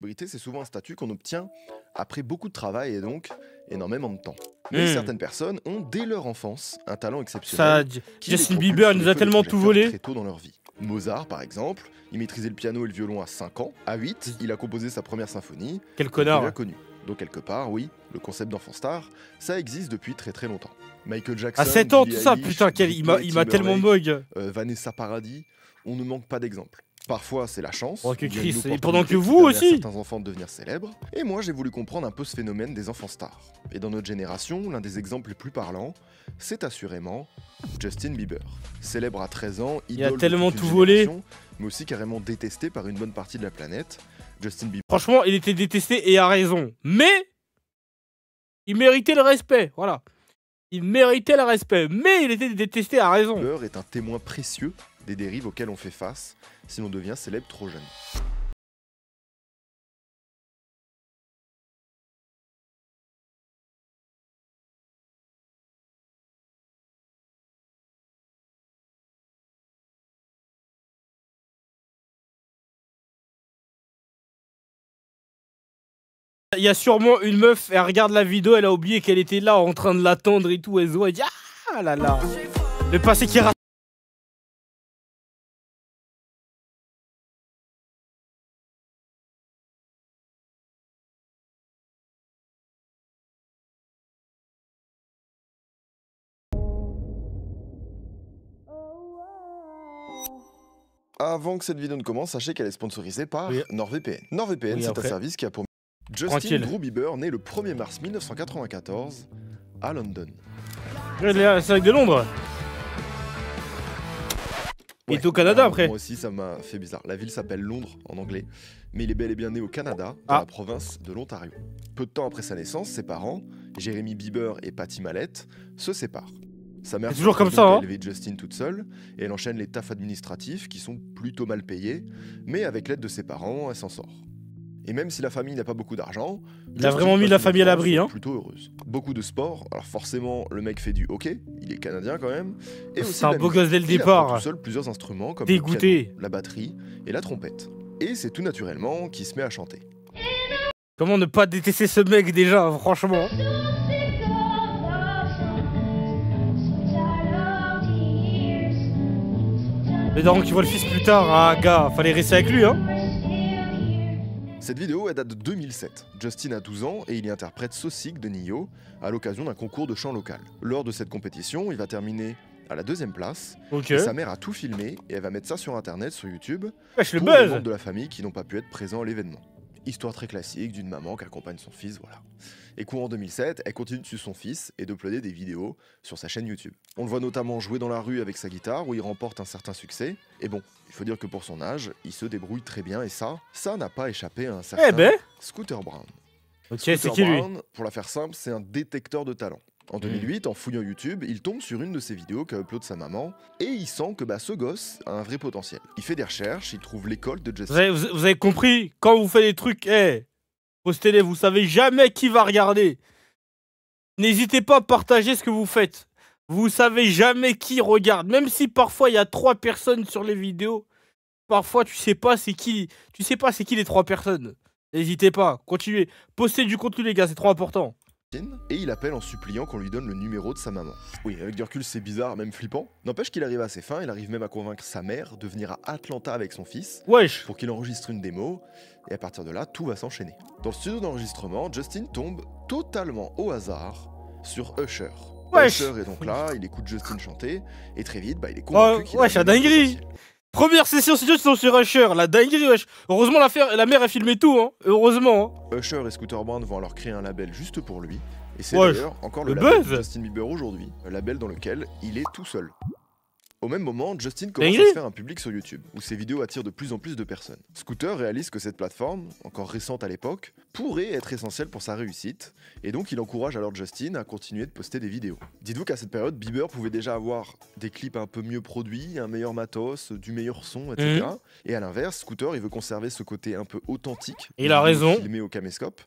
Célébrité, c'est souvent un statut qu'on obtient après beaucoup de travail et donc énormément de temps. Mais certaines personnes ont, dès leur enfance, un talent exceptionnel. Justin Bieber nous a tellement tout volé. Très tôt dans leur vie. Mozart, par exemple, il maîtrisait le piano et le violon à 5 ans. À 8, il a composé sa première symphonie. Quel connard. Il a connu. Donc quelque part, oui, le concept d'enfant star, ça existe depuis très très longtemps. Michael Jackson, à 7 ans, tout Billie ça, Eilish, putain, il m'a tellement bug. Vanessa Paradis, on ne manque pas d'exemples. Parfois, c'est la chance. Oh, que ou bien Chris, une et pendant que opportunité vous qui permet à aussi. certains enfants de devenir célèbres. Et moi, j'ai voulu comprendre un peu ce phénomène des enfants stars. Et dans notre génération, l'un des exemples les plus parlants, c'est assurément Justin Bieber. Célèbre à 13 ans, Il a idole de tellement toute une tout volé. génération, mais aussi carrément détesté par une bonne partie de la planète. Justin Bieber. Franchement, il était détesté et a raison. Mais il méritait le respect, voilà. Il méritait le respect, mais il était détesté à raison. Bieber est un témoin précieux des dérives auxquelles on fait face si l'on devient célèbre trop jeune. Il y a sûrement une meuf, elle regarde la vidéo, elle a oublié qu'elle était là en train de l'attendre et tout, elle se voit, elle dit ah là là. Le passé qui rate. Avant que cette vidéo ne commence, sachez qu'elle est sponsorisée par NordVPN. NordVPN, Oui, c'est un après. service qui a pour Justin Drew Bieber, né le 1er mars 1994 à London. C'est avec de Londres. Il est au Canada après. Moi aussi, ça m'a fait bizarre. La ville s'appelle Londres en anglais, mais il est bel et bien né au Canada, dans la province de l'Ontario. Peu de temps après sa naissance, ses parents, Jeremy Bieber et Patty Mallette, se séparent. Sa mère toujours comme ça, hein. élevé Justin toute seule, et elle enchaîne les tafs administratifs qui sont plutôt mal payés, mais avec l'aide de ses parents, elle s'en sort. Et même si la famille n'a pas beaucoup d'argent, il a vraiment mis la famille à l'abri, hein. Plutôt heureuse. Beaucoup de sport, alors forcément le mec fait du hockey, il est canadien quand même. Et aussi c'est un beau gosse dès le départ. Tout seul plusieurs instruments comme dégoûté, le piano, la batterie et la trompette. Et c'est tout naturellement qu'il se met à chanter. Comment ne pas détester ce mec déjà, franchement. Les darons qui voient le fils plus tard, ah gars, fallait rester avec lui, hein. Cette vidéo, elle date de 2007. Justin a 12 ans et il y interprète Saucig de Nio à l'occasion d'un concours de chant local. Lors de cette compétition, il va terminer à la 2e place. Et sa mère a tout filmé et elle va mettre ça sur internet, sur YouTube, pour les membres de la famille qui n'ont pas pu être présents à l'événement. Histoire très classique d'une maman qui accompagne son fils, voilà. Et courant 2007, elle continue de suivre son fils et d'uploader des vidéos sur sa chaîne YouTube. On le voit notamment jouer dans la rue avec sa guitare où il remporte un certain succès. Et bon, il faut dire que pour son âge, il se débrouille très bien et ça n'a pas échappé à un certain Scooter Braun. Ok, c'est qui lui? Pour la faire simple, c'est un détecteur de talent. En 2008, en fouillant YouTube, il tombe sur une de ses vidéos qu'a upload sa maman et il sent que ce gosse a un vrai potentiel. Il fait des recherches, il trouve l'école de Justin. Vous avez compris? Quand vous faites des trucs, postez-les, vous savez jamais qui va regarder. N'hésitez pas à partager ce que vous faites. Vous savez jamais qui regarde. Même si parfois il y a 3 personnes sur les vidéos, parfois tu sais pas c'est qui les 3 personnes. N'hésitez pas, continuez. Postez du contenu les gars, c'est trop important. Et il appelle en suppliant qu'on lui donne le numéro de sa maman. Oui, avec du recul c'est bizarre, même flippant. N'empêche qu'il arrive à ses fins, il arrive même à convaincre sa mère de venir à Atlanta avec son fils pour qu'il enregistre une démo, et à partir de là, tout va s'enchaîner. Dans le studio d'enregistrement, Justin tombe totalement au hasard sur Usher. Usher est donc là, il écoute Justin chanter, et très vite, il est convaincu qu'il a la dinguerie. Première session studio, ils sont sur Usher, la dinguerie, wesh. Heureusement, la mère a filmé tout, hein. Heureusement. Hein. Usher et Scooter Braun vont alors créer un label juste pour lui. Et c'est d'ailleurs encore le label de Justin Bieber aujourd'hui. Un label dans lequel il est tout seul. Au même moment, Justin commence à se faire un public sur YouTube, où ses vidéos attirent de plus en plus de personnes. Scooter réalise que cette plateforme, encore récente à l'époque, pourrait être essentielle pour sa réussite, et donc il encourage alors Justin à continuer de poster des vidéos. Dites-vous qu'à cette période, Bieber pouvait déjà avoir des clips un peu mieux produits, un meilleur matos, du meilleur son, etc. Et à l'inverse, Scooter, il veut conserver ce côté un peu authentique, il a raison, filmé au caméscope,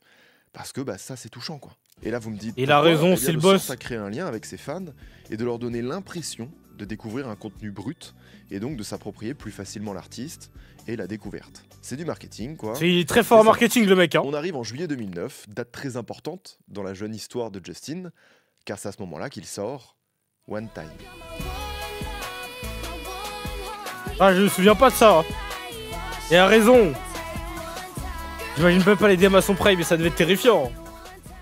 parce que ça c'est touchant quoi. Et là vous me dites, il a raison, c'est le boss. Ça crée un lien avec ses fans et de leur donner l'impression de découvrir un contenu brut et donc de s'approprier plus facilement l'artiste et la découverte. C'est du marketing, quoi. Il est très fort en marketing, le mec. Hein. On arrive en juillet 2009, date très importante dans la jeune histoire de Justin, car c'est à ce moment-là qu'il sort One Time. Ah, je me souviens pas de ça. Hein. Et a raison. J'imagine même pas les DM à son prime, mais ça devait être terrifiant.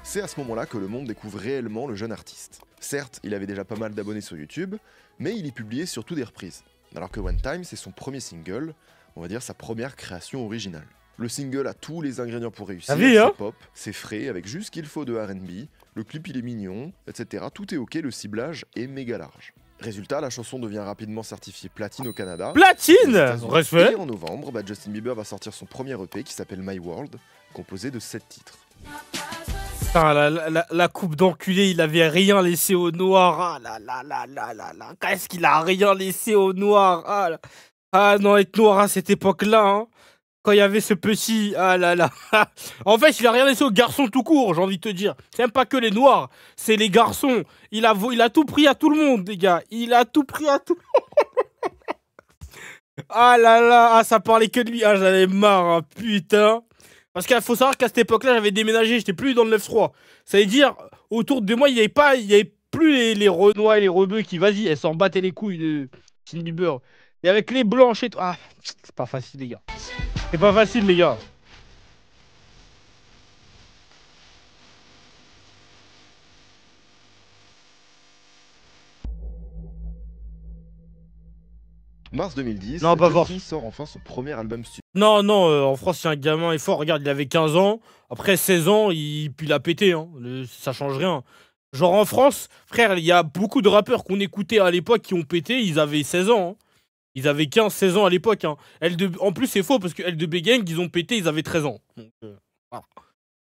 C'est à ce moment-là que le monde découvre réellement le jeune artiste. Certes, il avait déjà pas mal d'abonnés sur YouTube, mais il y publiait surtout des reprises. Alors que One Time, c'est son premier single, on va dire sa première création originale. Le single a tous les ingrédients pour réussir, c'est pop, c'est frais, avec juste ce qu'il faut de R&B, le clip il est mignon, etc. Tout est ok, le ciblage est méga large. Résultat, la chanson devient rapidement certifiée platine au Canada. Platine! Respect! Et en novembre, Justin Bieber va sortir son premier EP qui s'appelle My World, composé de 7 titres. Putain, la coupe d'enculé, il avait rien laissé au noir. Ah là là là là là là. Qu'est-ce qu'il a rien laissé au noir? Ah, ah non, être noir à cette époque-là, hein. Quand il y avait ce petit... Ah là là. En fait, il a rien laissé aux garçons tout court, j'ai envie de te dire. C'est même pas que les noirs, c'est les garçons. Il a tout pris à tout le monde, les gars. Il a tout pris à tout le monde. Ah là là, ah, ça parlait que de lui. Ah, j'en avais marre, hein, putain. Parce qu'il faut savoir qu'à cette époque-là, j'avais déménagé, j'étais plus dans le 9-3. Ça veut dire, autour de moi, il n'y avait plus les Renois et les Rebeux qui, vas-y, elles s'en battaient les couilles de Justin Bieber. Et avec les blanches et tout. Ah, c'est pas facile, les gars. C'est pas facile, les gars. Mars 2010, non, pas Justin sort enfin son premier album studio. Non, non, en France, c'est un gamin est fort. Regarde, il avait 15 ans. Après 16 ans, puis il a pété. Hein. Ça change rien. Genre en France, frère, il y a beaucoup de rappeurs qu'on écoutait à l'époque qui ont pété. Ils avaient 16 ans. Hein. Ils avaient 15-16 ans à l'époque. Hein. En plus, c'est faux parce que L2B Gang, ils ont pété, ils avaient 13 ans. Donc, voilà.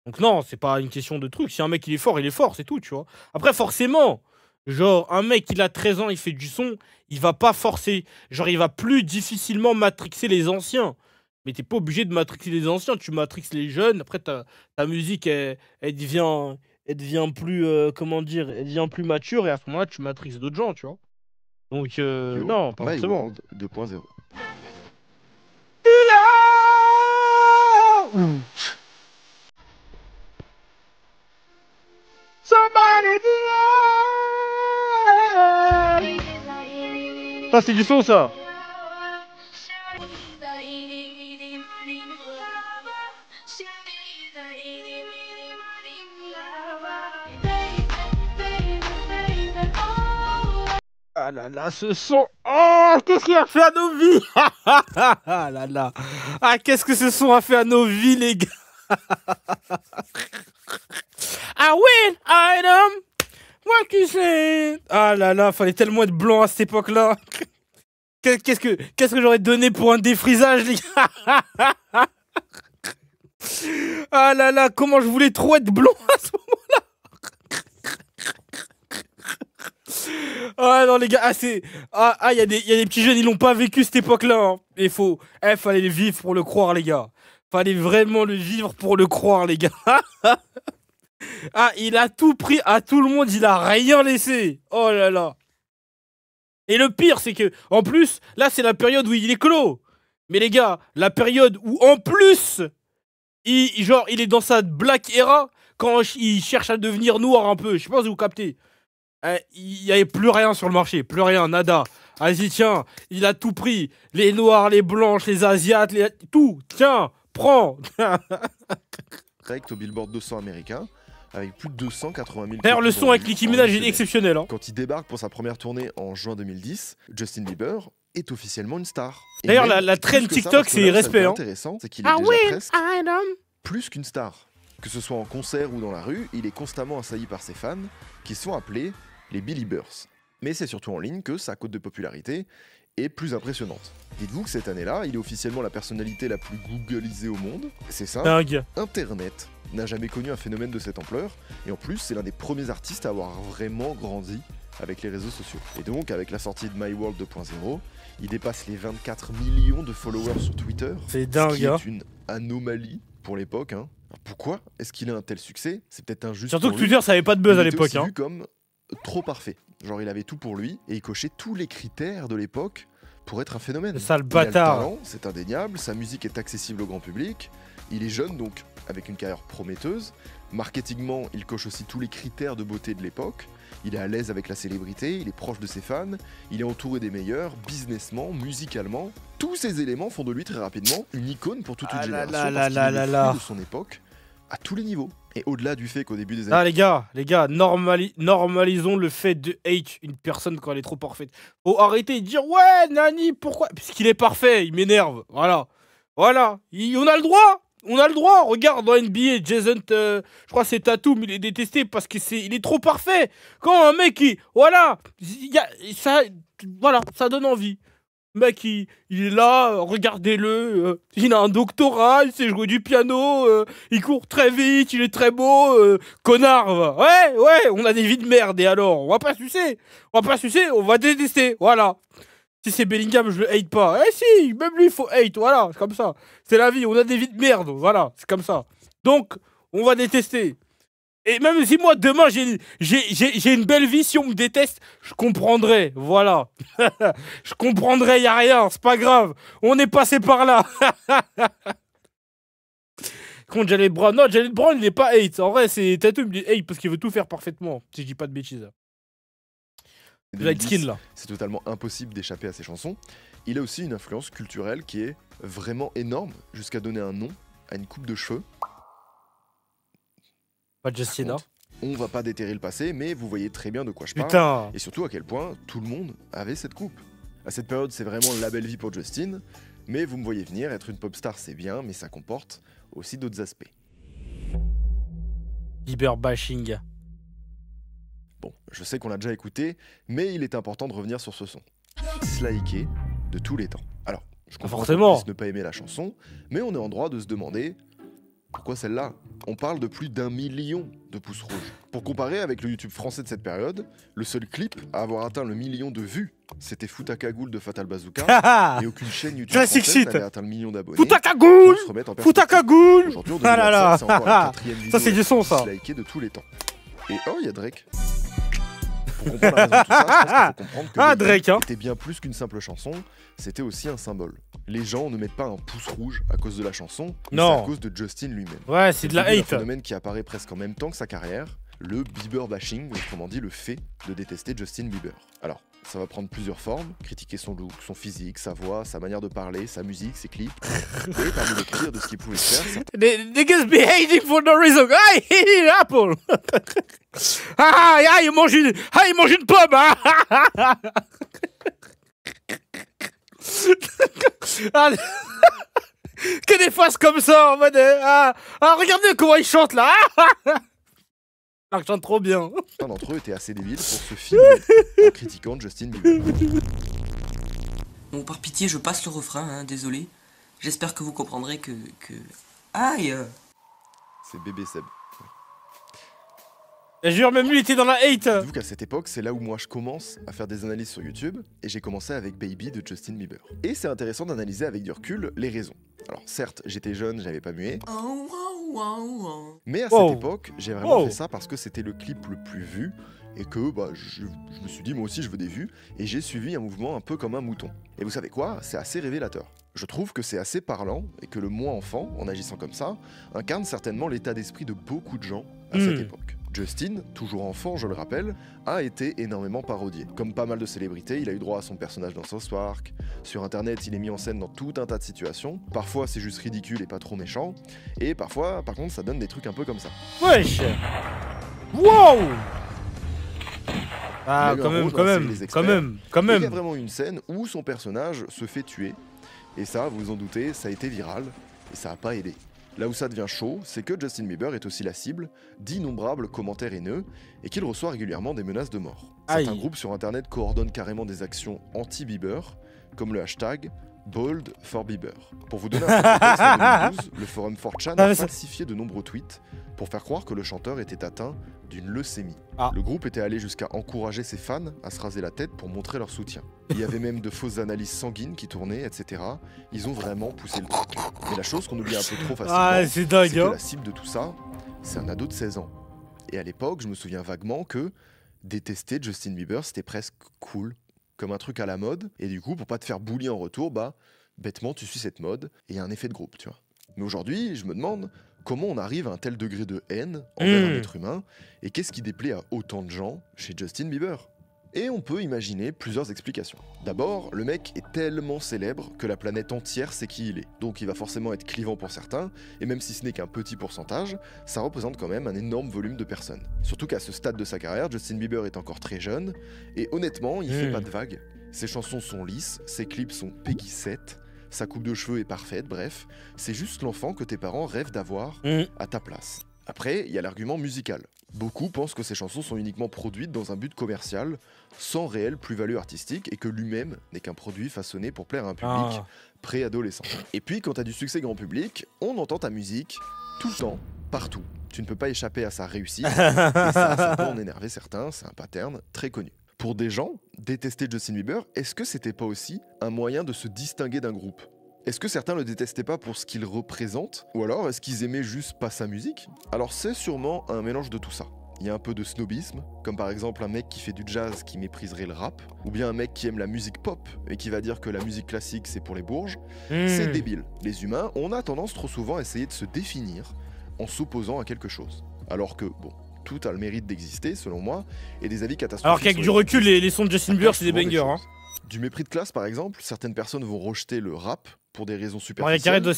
Donc non, c'est pas une question de truc. Si un mec il est fort, c'est tout, tu vois. Après, forcément, genre, un mec il a 13 ans, il fait du son, il va pas forcer. Genre, il va plus difficilement matrixer les anciens. Mais t'es pas obligé de matrixer les anciens, tu matrixes les jeunes. Après, ta musique, elle devient plus, comment dire, elle devient plus mature. Et à ce moment-là, tu matrixes d'autres gens, tu vois. Donc, non, pas forcément. 2.0. Ça, c'est du son, ça. Ah là là, ce son. Oh, qu'est-ce qu'il a fait à nos vies? Ah là là. Ah, qu'est-ce que ce son a fait à nos vies, les gars? I win, item. What you say? Ah là là, fallait tellement être blanc à cette époque-là. Qu'est-ce que j'aurais donné pour un défrisage, les gars? Ah là là, comment je voulais trop être blond à ce moment-là. Ah non les gars, il y a des petits jeunes, ils l'ont pas vécu cette époque-là. Hein. Il fallait le vivre pour le croire, les gars. Fallait vraiment le vivre pour le croire, les gars. Ah, il a tout pris à tout le monde, il a rien laissé. Oh là là. Et le pire, c'est que, en plus, là, c'est la période où il est clos. Mais les gars, la période où, en plus, il est dans sa black era, quand il cherche à devenir noir un peu. Je sais pas si vous captez. Il n'y avait plus rien sur le marché, plus rien, nada. Vas-y, tiens, il a tout pris. Les noirs, les blanches, les asiates, tout. Tiens, prends. Direct au Billboard 200 américain, avec plus de 280 000. D'ailleurs, le son avec Nicki Minaj est exceptionnel. Hein. Quand il débarque pour sa première tournée en juin 2010, Justin Bieber est officiellement une star. D'ailleurs, la trend TikTok, c'est respect. Ce qui est intéressant, c'est qu'il est déjà presque plus qu'une star. Que ce soit en concert ou dans la rue, il est constamment assailli par ses fans, qui sont appelés les Beliebers. Mais c'est surtout en ligne que sa cote de popularité est plus impressionnante. Dites-vous que cette année-là, il est officiellement la personnalité la plus googlisée au monde. C'est ça. Internet n'a jamais connu un phénomène de cette ampleur, et en plus, c'est l'un des premiers artistes à avoir vraiment grandi avec les réseaux sociaux. Et donc, avec la sortie de My World 2.0, il dépasse les 24 millions de followers sur Twitter. C'est dingue, ce qui est une anomalie pour l'époque. Hein. Pourquoi est-ce qu'il a un tel succès? C'est peut-être injuste. Surtout que Twitter, ça avait pas de buzz à l'époque. Il était vu comme trop parfait. Genre il avait tout pour lui, et il cochait tous les critères de l'époque pour être un phénomène. C'est ça le bâtard. C'est indéniable, sa musique est accessible au grand public, il est jeune donc avec une carrière prometteuse, marketingement il coche aussi tous les critères de beauté de l'époque, il est à l'aise avec la célébrité, il est proche de ses fans, il est entouré des meilleurs, businessment, musicalement, tous ces éléments font de lui très rapidement une icône pour toute une génération parce qu'il est le fruit de son époque à tous les niveaux. Et au-delà du fait qu'au début des années... Ah les gars, normalisons le fait de hate une personne quand elle est trop parfaite. Faut arrêter de dire ouais, Nani, pourquoi? Puisqu'il est parfait, il m'énerve. Voilà. Voilà. On a le droit. On a le droit. Regarde dans NBA, Jason, je crois que c'est Tatum, il est détesté parce qu'il est trop parfait. Quand un mec, voilà, ça donne envie. Le mec, il est là, regardez-le, il a un doctorat, il sait jouer du piano, il court très vite, il est très beau, connard. Ouais, on a des vies de merde, et alors, on va pas sucer, on va détester, voilà. Si c'est Bellingham, je le hate pas. Eh si, même lui, il faut hate, voilà, c'est comme ça. C'est la vie, on a des vies de merde, voilà, c'est comme ça. Donc, on va détester. Et même si moi, demain, j'ai une belle vie, si on me déteste, je comprendrai, voilà. Je comprendrai, y a rien, c'est pas grave. On est passé par là. Contre Jalen Brown, non, Jalen Brown, il est pas hate. En vrai, c'est Tatum, il est hate parce qu'il veut tout faire parfaitement, si je dis pas de bêtises. C'est totalement impossible d'échapper à ses chansons. Il a aussi une influence culturelle qui est vraiment énorme, jusqu'à donner un nom à une coupe de cheveux. Pas Justin, on va pas déterrer le passé, mais vous voyez très bien de quoi je parle. Et surtout à quel point tout le monde avait cette coupe. À cette période, c'est vraiment la belle vie pour Justin, mais vous me voyez venir, être une pop star c'est bien, mais ça comporte aussi d'autres aspects. Bieber bashing. Bon, je sais qu'on l'a déjà écouté, mais il est important de revenir sur ce son. Sliké de tous les temps. Alors, je comprends qu'on puisse ne pas aimer la chanson, mais on est en droit de se demander pourquoi celle-là. On parle de plus d'1 million de pouces rouges. Pour comparer avec le YouTube français de cette période, le seul clip à avoir atteint le million de vues, c'était Fouta Cagoule de Fatal Bazooka, et aucune chaîne YouTube française n'avait atteint le million d'abonnés. Fouta Cagoule, Fouta Cagoule. Aujourd'hui, en 2017, c'est encore la 4e vidéo ça c'est du son, ça. De tous les temps. Et oh, il y a Drake. Pour comprendre la raison de tout ça, je pense qu'il faut comprendre que Drake, c'était bien plus qu'une simple chanson, c'était aussi un symbole. Les gens ne mettent pas un pouce rouge à cause de la chanson, mais c'est à cause de Justin lui-même. Ouais, c'est de la hate. Un phénomène qui apparaît presque en même temps que sa carrière, le Bieber bashing, autrement dit le fait de détester Justin Bieber. Alors, ça va prendre plusieurs formes, critiquer son look, son physique, sa voix, sa manière de parler, sa musique, ses clips. Et parmi le pire de ce qu'il pouvait faire, The niggas be hating for no reason. Ah, he eat apple. Il mange une pomme. Que des faces comme ça en mode regardez comment il chante là. Il chante trop bien. Un d'entre eux était assez débile pour se filmer en critiquant Justin Bieber. Bon, par pitié, je passe le refrain, hein, désolé. J'espère que vous comprendrez que... Aïe. C'est bébé Seb. Je jure, même lui était dans la hate. Dites-vous qu'à cette époque, c'est là où moi je commence à faire des analyses sur YouTube, et j'ai commencé avec Baby de Justin Bieber. Et c'est intéressant d'analyser avec du recul les raisons. Alors certes, j'étais jeune, j'avais pas mué. Mais à cette époque, j'ai vraiment fait ça parce que c'était le clip le plus vu, et que je me suis dit moi aussi je veux des vues, et j'ai suivi un mouvement un peu comme un mouton. Et vous savez quoi? C'est assez révélateur. Je trouve que c'est assez parlant, et que le moi enfant, en agissant comme ça, incarne certainement l'état d'esprit de beaucoup de gens à cette époque. Justin, toujours enfant je le rappelle, a été énormément parodié. Comme pas mal de célébrités, il a eu droit à son personnage dans South Park. Sur internet, il est mis en scène dans tout un tas de situations. Parfois c'est juste ridicule et pas trop méchant. Et parfois, par contre, ça donne des trucs un peu comme ça. Wesh. Wow. Ah, quand même. Il y a vraiment une scène où son personnage se fait tuer. Et ça, vous vous en doutez, ça a été viral. Et ça a pas aidé. Là où ça devient chaud, c'est que Justin Bieber est aussi la cible d'innombrables commentaires haineux et qu'il reçoit régulièrement des menaces de mort. Certains groupes sur internet coordonnent carrément des actions anti-Bieber, comme le hashtag #BoldForBieber. Pour vous donner un peu de contexte, en 2012, le forum 4chan a falsifié de nombreux tweets pour faire croire que le chanteur était atteint d'une leucémie. Le groupe était allé jusqu'à encourager ses fans à se raser la tête pour montrer leur soutien. Il y avait même de fausses analyses sanguines qui tournaient, etc. Ils ont vraiment poussé le truc. Mais la chose qu'on oublie un peu trop facilement, c'est que la cible de tout ça, c'est un ado de 16 ans. Et à l'époque, je me souviens vaguement que détester Justin Bieber, c'était presque cool, comme un truc à la mode. Et du coup, pour pas te faire bully en retour, bêtement, tu suis cette mode et il y a un effet de groupe, tu vois. Mais aujourd'hui, je me demande comment on arrive à un tel degré de haine envers un être humain et qu'est-ce qui déplaît à autant de gens chez Justin Bieber. Et on peut imaginer plusieurs explications. D'abord, le mec est tellement célèbre que la planète entière sait qui il est. Donc il va forcément être clivant pour certains, et même si ce n'est qu'un petit pourcentage, ça représente quand même un énorme volume de personnes. Surtout qu'à ce stade de sa carrière, Justin Bieber est encore très jeune, et honnêtement, il fait pas de vagues. Ses chansons sont lisses, ses clips sont Peggy 7, sa coupe de cheveux est parfaite, bref, c'est juste l'enfant que tes parents rêvent d'avoir à ta place. Après, il y a l'argument musical. Beaucoup pensent que ces chansons sont uniquement produites dans un but commercial, sans réelle plus-value artistique, et que lui-même n'est qu'un produit façonné pour plaire à un public préadolescent. Et puis, quand t'as du succès grand public, on entend ta musique tout le temps, partout. Tu ne peux pas échapper à sa réussite, et ça peut en énerver certains, c'est un pattern très connu. Pour des gens, détester Justin Bieber, est-ce que c'était pas aussi un moyen de se distinguer d'un groupe ? Est-ce que certains le détestaient pas pour ce qu'il représente? Ou alors est-ce qu'ils aimaient juste pas sa musique? Alors c'est sûrement un mélange de tout ça. Il y a un peu de snobisme, comme par exemple un mec qui fait du jazz qui mépriserait le rap, ou bien un mec qui aime la musique pop et qui va dire que la musique classique c'est pour les bourges. C'est débile. Les humains, on a tendance trop souvent à essayer de se définir en s'opposant à quelque chose. Alors que, bon, tout a le mérite d'exister selon moi, et des avis catastrophiques. Alors qu'avec du recul, les sons de Justin Bieber c'est des bangers. Hein. Du mépris de classe par exemple, certaines personnes vont rejeter le rap pour des raisons superficielles. Mariah Carey doit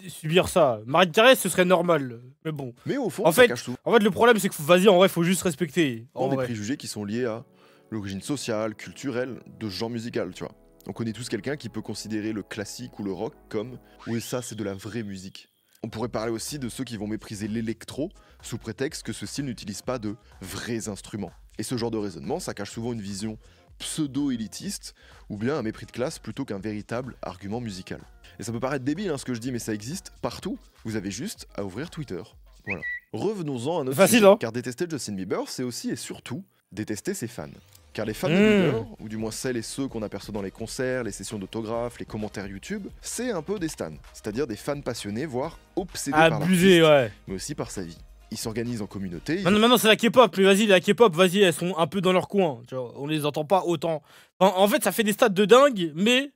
subir ça. Mariah Carey, ce serait normal. Mais bon. Mais au fond, en ça fait, cache tout. En fait, le problème, c'est que vas-y, en vrai, faut juste respecter. Des préjugés qui sont liés à l'origine sociale, culturelle, de genre musical, tu vois. On connaît tous quelqu'un qui peut considérer le classique ou le rock comme « oui, ça, c'est de la vraie musique ». On pourrait parler aussi de ceux qui vont mépriser l'électro sous prétexte que ce style n'utilise pas de vrais instruments. Et ce genre de raisonnement, ça cache souvent une vision pseudo-élitiste ou bien un mépris de classe plutôt qu'un véritable argument musical. Et ça peut paraître débile ce que je dis, mais ça existe partout. Vous avez juste à ouvrir Twitter. Voilà. Revenons-en à notre sujet, car détester Justin Bieber, c'est aussi et surtout détester ses fans. Car les fans de Bieber, ou du moins celles et ceux qu'on aperçoit dans les concerts, les sessions d'autographes, les commentaires YouTube, c'est un peu des stans, c'est-à-dire des fans passionnés, voire obsédés par l'artiste, mais aussi par sa vie. Ils s'organisent en communauté. Maintenant c'est la K-pop, mais vas-y, la K-pop, vas-y, elles sont un peu dans leur coin. Tu vois, on les entend pas autant. En fait, ça fait des stats de dingue, mais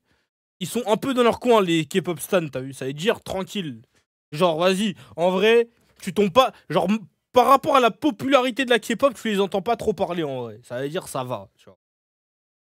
ils sont un peu dans leur coin, les K-pop stans, t'as vu? Ça veut dire tranquille. Genre, vas-y, en vrai, tu tombes pas. Genre, par rapport à la popularité de la K-pop, tu les entends pas trop parler en vrai. Ça veut dire ça va. Tu vois.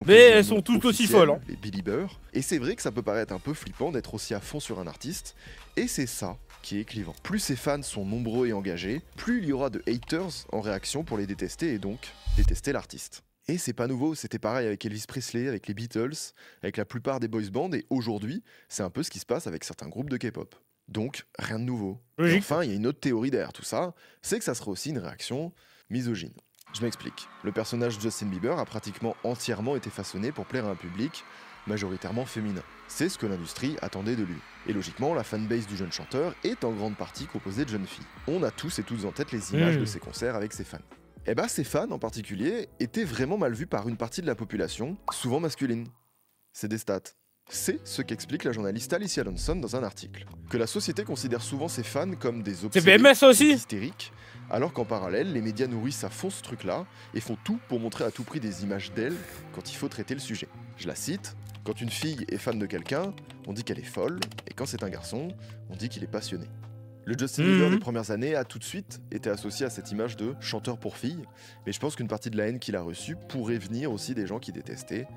Mais elles sont toutes aussi folles. Hein. Les Beliebers. Et c'est vrai que ça peut paraître un peu flippant d'être aussi à fond sur un artiste. Et c'est ça qui est clivant. Plus ses fans sont nombreux et engagés, plus il y aura de haters en réaction pour les détester et donc détester l'artiste. Et c'est pas nouveau, c'était pareil avec Elvis Presley, avec les Beatles, avec la plupart des boys bands, et aujourd'hui, c'est un peu ce qui se passe avec certains groupes de K-pop. Donc, rien de nouveau. Et enfin, il y a une autre théorie derrière tout ça, c'est que ça serait aussi une réaction misogyne. Je m'explique. Le personnage de Justin Bieber a pratiquement entièrement été façonné pour plaire à un public majoritairement féminin. C'est ce que l'industrie attendait de lui. Et logiquement, la fanbase du jeune chanteur est en grande partie composée de jeunes filles. On a tous et toutes en tête les images de ses concerts avec ses fans. Et bah ces fans en particulier étaient vraiment mal vus par une partie de la population, souvent masculine. C'est des stats. C'est ce qu'explique la journaliste Alicia Johnson dans un article. Que la société considère souvent ses fans comme des obsédés, des hystériques, alors qu'en parallèle, les médias nourrissent à fond ce truc-là et font tout pour montrer à tout prix des images d'elle quand il faut traiter le sujet. Je la cite, « Quand une fille est fan de quelqu'un, on dit qu'elle est folle, et quand c'est un garçon, on dit qu'il est passionné. » Le Justin Bieber des premières années a tout de suite été associé à cette image de chanteur pour filles, mais je pense qu'une partie de la haine qu'il a reçue pourrait venir aussi des gens qui détestaient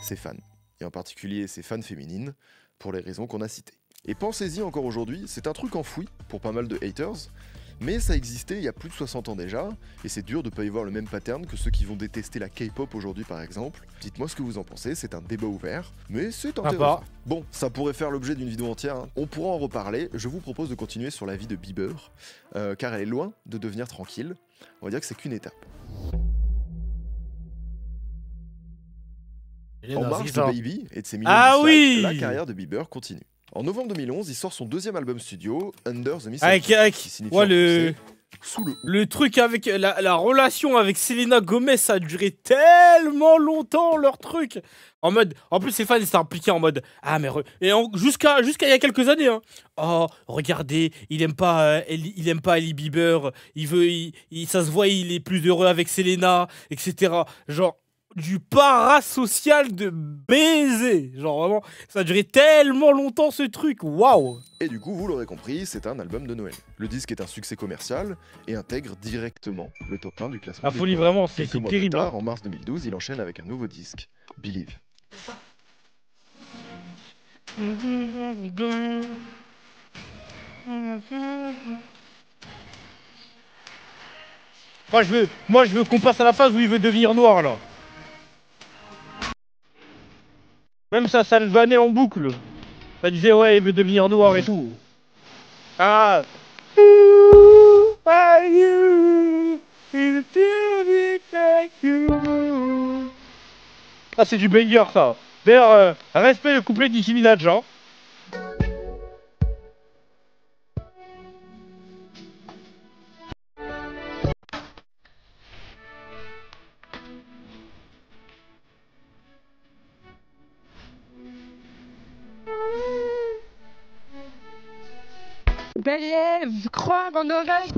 ses fans, et en particulier ses fans féminines, pour les raisons qu'on a citées. Et pensez-y encore aujourd'hui, c'est un truc enfoui pour pas mal de haters, mais ça existait il y a plus de 60 ans déjà, et c'est dur de pas y voir le même pattern que ceux qui vont détester la K-pop aujourd'hui par exemple. Dites-moi ce que vous en pensez, c'est un débat ouvert, mais c'est intéressant. Bon, ça pourrait faire l'objet d'une vidéo entière, hein. On pourra en reparler, je vous propose de continuer sur la vie de Bieber, car elle est loin de devenir tranquille, on va dire que c'est qu'une étape. En marge de Baby et de ses millions de dislikes, la carrière de Bieber continue. En novembre 2011, il sort son deuxième album studio, Under the Mistake, qui signifie sous le... Le truc avec la relation avec Selena Gomez, ça a duré tellement longtemps, leur truc. En mode, en plus, ses fans étaient impliqués en mode, ah, mais. Jusqu'à il y a quelques années, hein. Oh, regardez, il aime pas Hailey Bieber, ça se voit, il est plus heureux avec Selena, etc. Genre, du parasocial de baiser. Genre, vraiment, ça a duré tellement longtemps ce truc, waouh. Et du coup, vous l'aurez compris, c'est un album de Noël. Le disque est un succès commercial et intègre directement le top 1 du classement. La folie, vraiment, c'est terrible. Plus tard, en mars 2012, il enchaîne avec un nouveau disque, Believe. Moi, je veux qu'on passe à la phase où il veut devenir noir, là. Même ça le vannait en boucle. Ça disait, ouais, il veut devenir noir et tout. Ah. Ah, c'est du banger, ça. D'ailleurs, respect le couplet d'Nicki Minaj, hein. Believe, croire en nos rêves.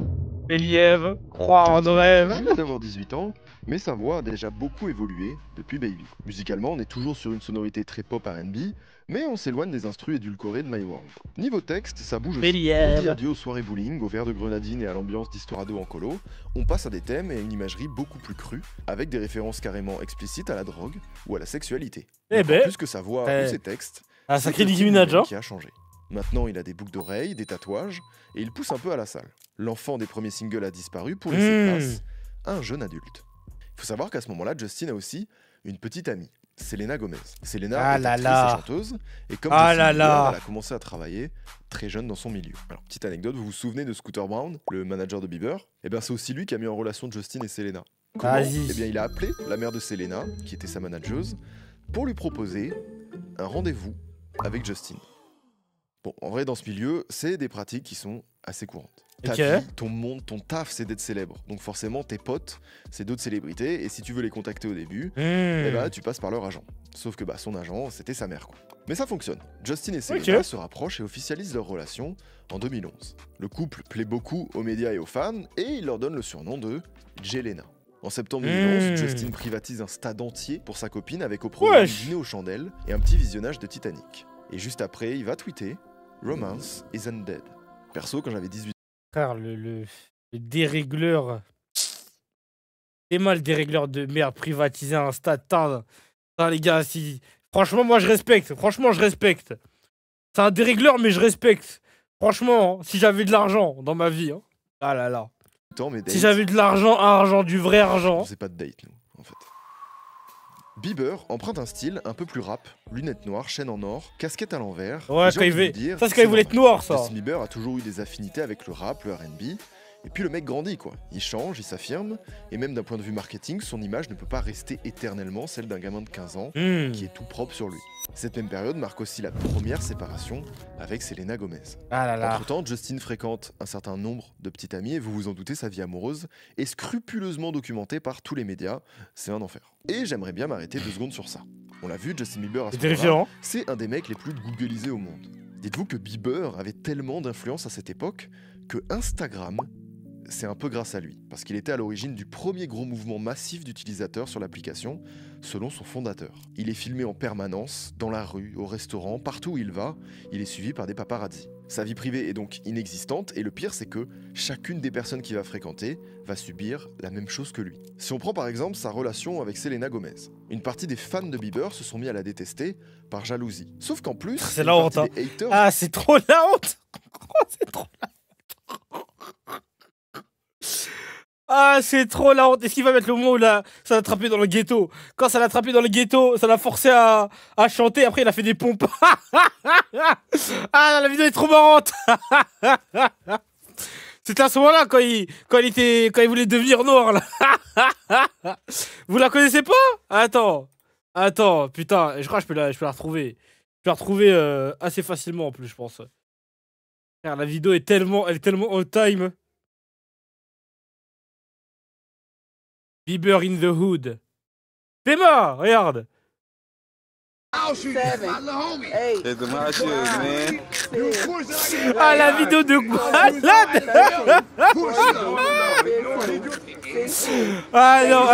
Believe, croire en nos rêves. Il vient d'avoir 18 ans, mais sa voix a déjà beaucoup évolué depuis Baby. Musicalement, on est toujours sur une sonorité très pop R&B, mais on s'éloigne des instrus édulcorés de My World. Niveau texte, ça bouge aussi. On dit adieu aux soirées bowling, aux verres de grenadine et à l'ambiance d'Historado en colo. On passe à des thèmes et à une imagerie beaucoup plus crue, avec des références carrément explicites à la drogue ou à la sexualité. Plus que sa voix ou ses textes, un sacré Nicki Minaj, hein, qui a changé. Maintenant, il a des boucles d'oreilles, des tatouages, et il pousse un peu à la salle. L'enfant des premiers singles a disparu pour laisser place à un jeune adulte. Il faut savoir qu'à ce moment-là, Justin a aussi une petite amie, Selena Gomez. Selena est actrice et chanteuse, et comme Justin Bieber, elle a commencé à travailler très jeune dans son milieu. Alors, petite anecdote, vous vous souvenez de Scooter Brown, le manager de Bieber? Eh bien, c'est aussi lui qui a mis en relation Justin et Selena. Comment? Eh bien, il a appelé la mère de Selena, qui était sa manageuse, pour lui proposer un rendez-vous avec Justin. Bon, en vrai, dans ce milieu, c'est des pratiques qui sont assez courantes. Ta vie, ton monde, ton taf, c'est d'être célèbre. Donc forcément, tes potes, c'est d'autres célébrités. Et si tu veux les contacter au début, eh ben, tu passes par leur agent. Sauf que son agent, c'était sa mère, quoi. Mais ça fonctionne. Justin et Selena se rapprochent et officialisent leur relation en 2011. Le couple plaît beaucoup aux médias et aux fans, et il leur donne le surnom de Jelena. En septembre 2011, Justin privatise un stade entier pour sa copine avec au programme dîner aux chandelles et un petit visionnage de Titanic. Et juste après, il va tweeter « Romance isn't dead ». Perso, quand j'avais 18 ans... Frère, le dérégleur... C'est mal, le dérégleur de merde, privatiser un stade. Putain, les gars, si... Franchement, moi, je respecte. Franchement, je respecte. C'est un dérégleur, mais je respecte. Franchement, si j'avais de l'argent dans ma vie... Hein. Ah là là. Si j'avais de l'argent, du vrai argent... On faisait pas de date, nous, en fait. Bieber emprunte un style un peu plus rap, lunettes noires, chaîne en or, casquette à l'envers. Ouais, quand il veut... Ça, c'est quand il voulait être noir, ça. Justin Bieber a toujours eu des affinités avec le rap, le R&B. Et puis le mec grandit, quoi. Il change, il s'affirme. Et même d'un point de vue marketing, son image ne peut pas rester éternellement celle d'un gamin de 15 ans qui est tout propre sur lui. Cette même période marque aussi la première séparation avec Selena Gomez. Ah là là. Entre-temps, Justin fréquente un certain nombre de petites amies et vous vous en doutez, sa vie amoureuse est scrupuleusement documentée par tous les médias. C'est un enfer. Et j'aimerais bien m'arrêter 2 secondes sur ça. On l'a vu, Justin Bieber à ce moment-là, c'est un des mecs les plus googlisés au monde. Dites-vous que Bieber avait tellement d'influence à cette époque que Instagram, c'est un peu grâce à lui, parce qu'il était à l'origine du premier gros mouvement massif d'utilisateurs sur l'application, selon son fondateur. Il est filmé en permanence, dans la rue, au restaurant, partout où il va, il est suivi par des paparazzis. Sa vie privée est donc inexistante, et le pire c'est que chacune des personnes qu'il va fréquenter va subir la même chose que lui. Si on prend par exemple sa relation avec Selena Gomez, une partie des fans de Bieber se sont mis à la détester par jalousie. Sauf qu'en plus, c'est la honte, hein. Ah, c'est trop la honte. C'est trop la honte. Ah, c'est trop la honte. Est-ce qu'il va mettre le moment où ça l'a attrapé dans le ghetto? Quand ça l'a attrapé dans le ghetto, ça l'a forcé à chanter. Après, il a fait des pompes. Ah, la vidéo est trop marrante. C'était à ce moment-là quand il voulait devenir noir, là. Vous la connaissez pas? Attends, putain, je crois que je peux la retrouver. Je peux la retrouver assez facilement en plus, je pense. Car la vidéo elle est tellement all time. Bieber in the hood. Théma, regarde. Ah, la vidéo de malade. Ah non,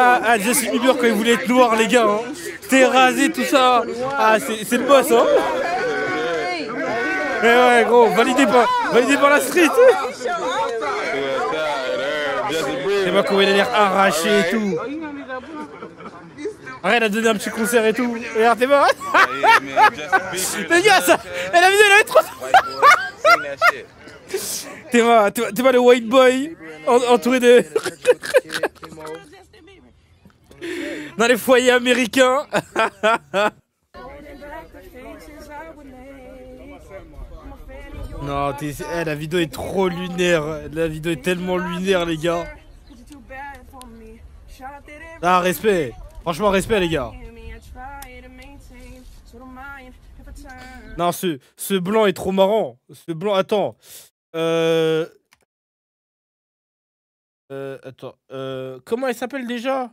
Justin Bieber quand il voulait être noir, les gars. Hein. C'était rasé, tout ça. Ah, c'est le boss, hein. Mais ouais, gros, validé par la street. C'est moi comment il a l'air arraché et tout. Arrête, elle a donné un petit concert et tout. Regarde, t'es mort. Les gars, ça. La vidéo, elle avait trop. T'es pas le white boy entouré de. Dans les foyers américains. Non, la vidéo est trop lunaire. La vidéo est tellement lunaire, les gars. Ah, respect. Franchement, respect, les gars. Non, ce blanc est trop marrant. Ce blanc, attends. Attends. Comment elle s'appelle déjà?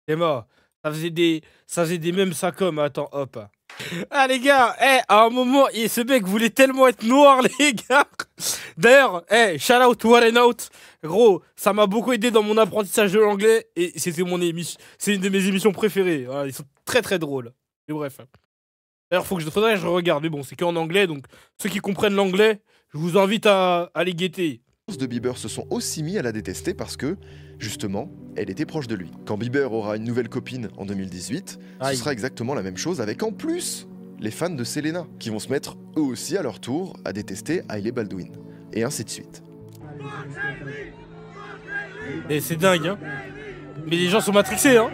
Emma, ça faisait des mêmes ça comme. Attends, hop. Ah les gars, à un moment, ce mec voulait tellement être noir, les gars. D'ailleurs, shout out to What and Out. Gros, ça m'a beaucoup aidé dans mon apprentissage de l'anglais et c'était c'est une de mes émissions préférées. Voilà, ils sont très très drôles. Et bref. D'ailleurs, faudrait que je regarde, mais bon, c'est qu'en anglais, donc ceux qui comprennent l'anglais, je vous invite à les guetter. De Bieber se sont aussi mis à la détester parce que, justement, elle était proche de lui. Quand Bieber aura une nouvelle copine en 2018, ce sera exactement la même chose avec en plus les fans de Selena, qui vont se mettre eux aussi à leur tour à détester Hailey Baldwin. Et ainsi de suite. Et c'est dingue, hein. Mais les gens sont matrixés, hein.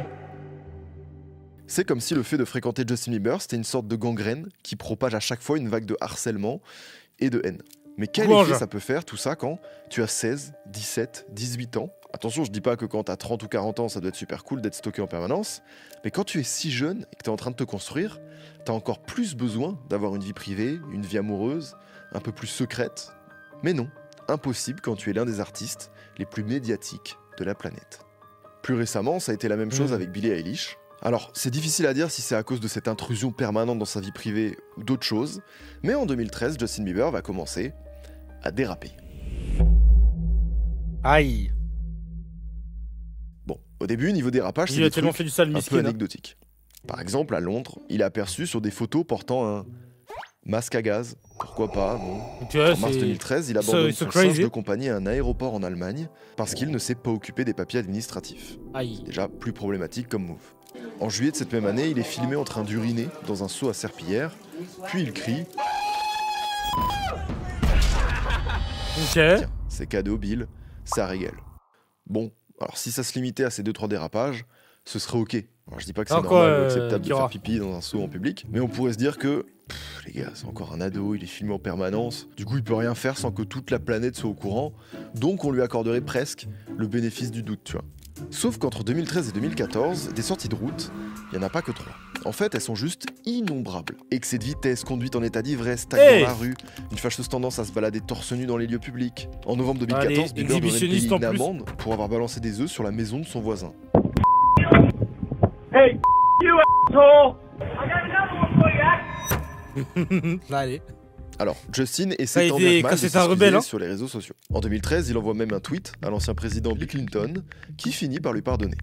C'est comme si le fait de fréquenter Justin Bieber, c'était une sorte de gangrène qui propage à chaque fois une vague de harcèlement et de haine. Mais quel effet ça peut faire tout ça quand tu as 16, 17, 18 ans? Attention, je dis pas que quand tu as 30 ou 40 ans, ça doit être super cool d'être stocké en permanence. Mais quand tu es si jeune et que tu es en train de te construire, tu as encore plus besoin d'avoir une vie privée, une vie amoureuse, un peu plus secrète. Mais non, impossible quand tu es l'un des artistes les plus médiatiques de la planète. Plus récemment, ça a été la même chose avec Billie Eilish. Alors, c'est difficile à dire si c'est à cause de cette intrusion permanente dans sa vie privée ou d'autres choses, mais en 2013, Justin Bieber va commencer à déraper. Aïe. Bon, au début, niveau dérapage, c'est des trucs fait du sale, un peu anecdotiques. Par exemple, à Londres, il est aperçu sur des photos portant un masque à gaz. Pourquoi pas, bon. En mars 2013, il abandonne son singe de compagnie à un aéroport en Allemagne parce qu'il ne s'est pas occupé des papiers administratifs. Aïe. Déjà plus problématique comme move. En juillet de cette même année, il est filmé en train d'uriner dans un seau à serpillière, puis il crie... Ok. Tiens, c'est cadeau, Bill, ça régale. Bon, alors si ça se limitait à ces 2-3 dérapages, ce serait ok. Alors je dis pas que c'est normal ou acceptable de faire pipi dans un seau en public, mais on pourrait se dire que... les gars, c'est encore un ado, il est filmé en permanence, du coup il peut rien faire sans que toute la planète soit au courant, donc on lui accorderait presque le bénéfice du doute, tu vois. Sauf qu'entre 2013 et 2014, des sorties de route, il n'y en a pas que 3. En fait, elles sont juste innombrables. Excès de vitesse, conduite en état d'ivresse, tag dans la rue, une fâcheuse tendance à se balader torse nu dans les lieux publics. En novembre 2014, Bieber devrait payer une amende pour avoir balancé des œufs sur la maison de son voisin. Hey, you asshole! Allez. Alors, Justin essaie tant bien que mal de s'excuser sur les réseaux sociaux. En 2013, il envoie même un tweet à l'ancien président Bill Clinton, qui finit par lui pardonner.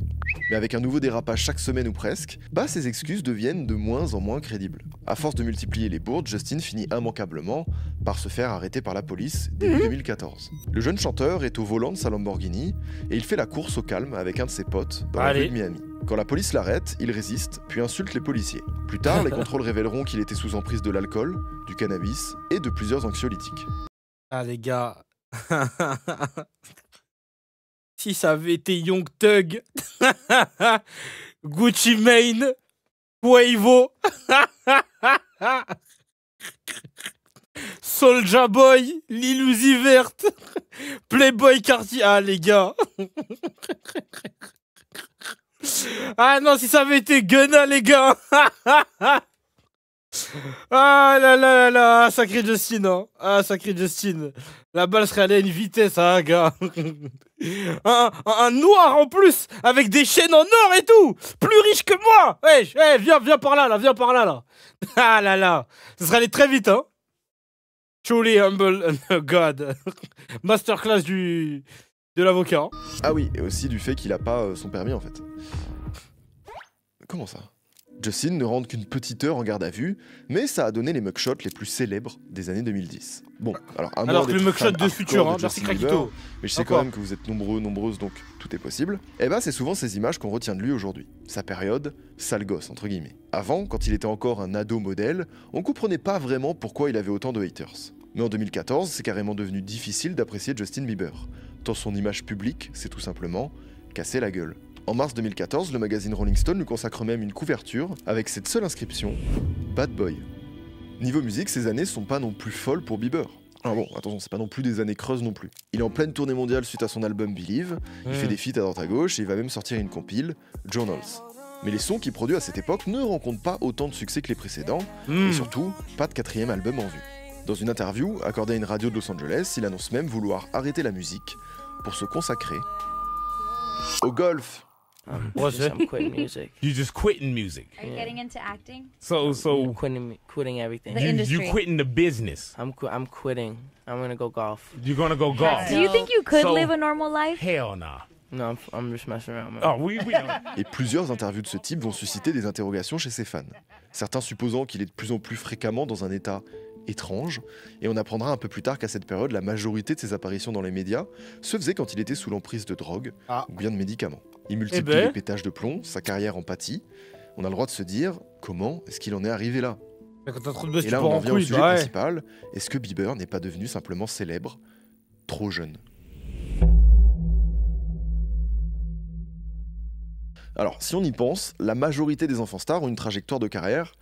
Mais avec un nouveau dérapage chaque semaine ou presque, ses excuses deviennent de moins en moins crédibles. À force de multiplier les bourdes, Justin finit immanquablement par se faire arrêter par la police début 2014. Le jeune chanteur est au volant de sa Lamborghini et il fait la course au calme avec un de ses potes dans la rue de Miami. Quand la police l'arrête, il résiste, puis insulte les policiers. Plus tard, les contrôles révéleront qu'il était sous emprise de l'alcool, du cannabis et de plusieurs anxiolytiques. Ah les gars... Si ça avait été Young Thug, Gucci Mane, Quavo, Soulja Boy, Lil Uzi Vert, Playboy Cartier... Ah les gars. Ah non, si ça avait été Gunna les gars. Ah là là là là, sacré Justin, hein. Ah, sacré Justin. La balle serait allée à une vitesse, hein, gars. Un noir en plus, avec des chaînes en or et tout. Plus riche que moi. Wesh, viens par là, viens par là. Ah là là, ça serait allé très vite, hein. Truly humble God. Masterclass de l'avocat. Hein. Ah oui, et aussi du fait qu'il a pas son permis en fait. Comment ça? Justin ne rentre qu'une petite heure en garde à vue, mais ça a donné les mugshots les plus célèbres des années 2010. Bon, alors que le mugshot de futur, hein, merci Krakito. Mais je sais quand même que vous êtes nombreuses, donc tout est possible. Et bah c'est souvent ces images qu'on retient de lui aujourd'hui. Sa période, sale gosse entre guillemets. Avant, quand il était encore un ado modèle, on comprenait pas vraiment pourquoi il avait autant de haters. Mais en 2014, c'est carrément devenu difficile d'apprécier Justin Bieber, tant son image publique s'est tout simplement cassé la gueule. En mars 2014, le magazine Rolling Stone lui consacre même une couverture avec cette seule inscription « Bad Boy ». Niveau musique, ces années sont pas non plus folles pour Bieber. Alors bon, attention, c'est pas non plus des années creuses non plus. Il est en pleine tournée mondiale suite à son album Believe, il fait des feats à droite à gauche et il va même sortir une compile, Journals. Mais les sons qu'il produit à cette époque ne rencontrent pas autant de succès que les précédents, et surtout, pas de 4e album en vue. Dans une interview accordée à une radio de Los Angeles, il annonce même vouloir arrêter la musique pour se consacrer au golf. I'm quitting music. You just quitting music. Are you getting into acting? So I'm quitting everything. you quitting the business. I'm quitting. I'm gonna go golf. You're gonna go golf. Do you think you could live a normal life? Hell nah. No, I'm just messing around, man. Oh, we Et plusieurs interviews de ce type vont susciter des interrogations chez ses fans. Certains supposant qu'il est de plus en plus fréquemment dans un état étrange, et on apprendra un peu plus tard qu'à cette période, la majorité de ses apparitions dans les médias se faisait quand il était sous l'emprise de drogue ou bien de médicaments. Il multiplie les pétages de plomb, sa carrière en pâtit. On a le droit de se dire, comment est-ce qu'il en est arrivé là? Et là, on en vient au sujet principal. Est-ce que Bieber n'est pas devenu simplement célèbre, trop jeune? Alors, si on y pense, la majorité des enfants stars ont une trajectoire de carrière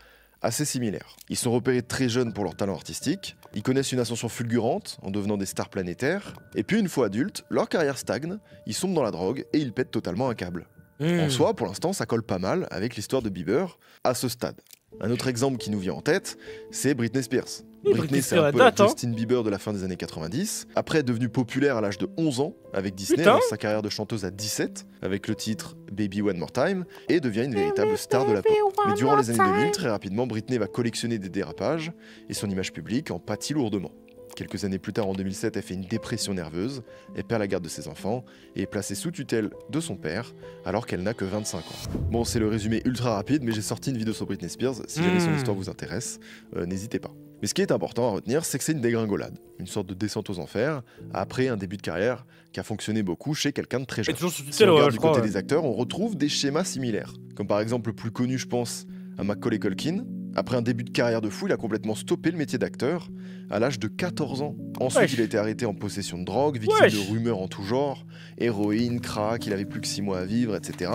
assez similaire. Ils sont repérés très jeunes pour leur talent artistique, ils connaissent une ascension fulgurante en devenant des stars planétaires, et puis une fois adultes, leur carrière stagne, ils sombent dans la drogue et ils pètent totalement un câble. En soi, pour l'instant, ça colle pas mal avec l'histoire de Bieber à ce stade. Un autre exemple qui nous vient en tête, c'est Britney Spears. Britney, c'est un peu la Justin Bieber de la fin des années 90. Après, devenue populaire à l'âge de 11 ans avec Disney, elle lance sa carrière de chanteuse à 17 avec le titre Baby One More Time et devient une véritable star de la pop. Mais durant les années 2000, très rapidement, Britney va collectionner des dérapages et son image publique en pâtit lourdement. Quelques années plus tard, en 2007, elle fait une dépression nerveuse, elle perd la garde de ses enfants et est placée sous tutelle de son père alors qu'elle n'a que 25 ans. Bon, c'est le résumé ultra rapide, mais j'ai sorti une vidéo sur Britney Spears, si jamais son histoire vous intéresse, n'hésitez pas. Mais ce qui est important à retenir, c'est que c'est une dégringolade, une sorte de descente aux enfers, après un début de carrière qui a fonctionné beaucoup chez quelqu'un de très jeune. Si on regarde du côté des acteurs, on retrouve des schémas similaires, comme par exemple le plus connu, je pense, à Macaulay Culkin. Après un début de carrière de fou, il a complètement stoppé le métier d'acteur à l'âge de 14 ans. Ensuite, il a été arrêté en possession de drogue, victime de rumeurs en tout genre, héroïne, crack, il avait plus que 6 mois à vivre, etc.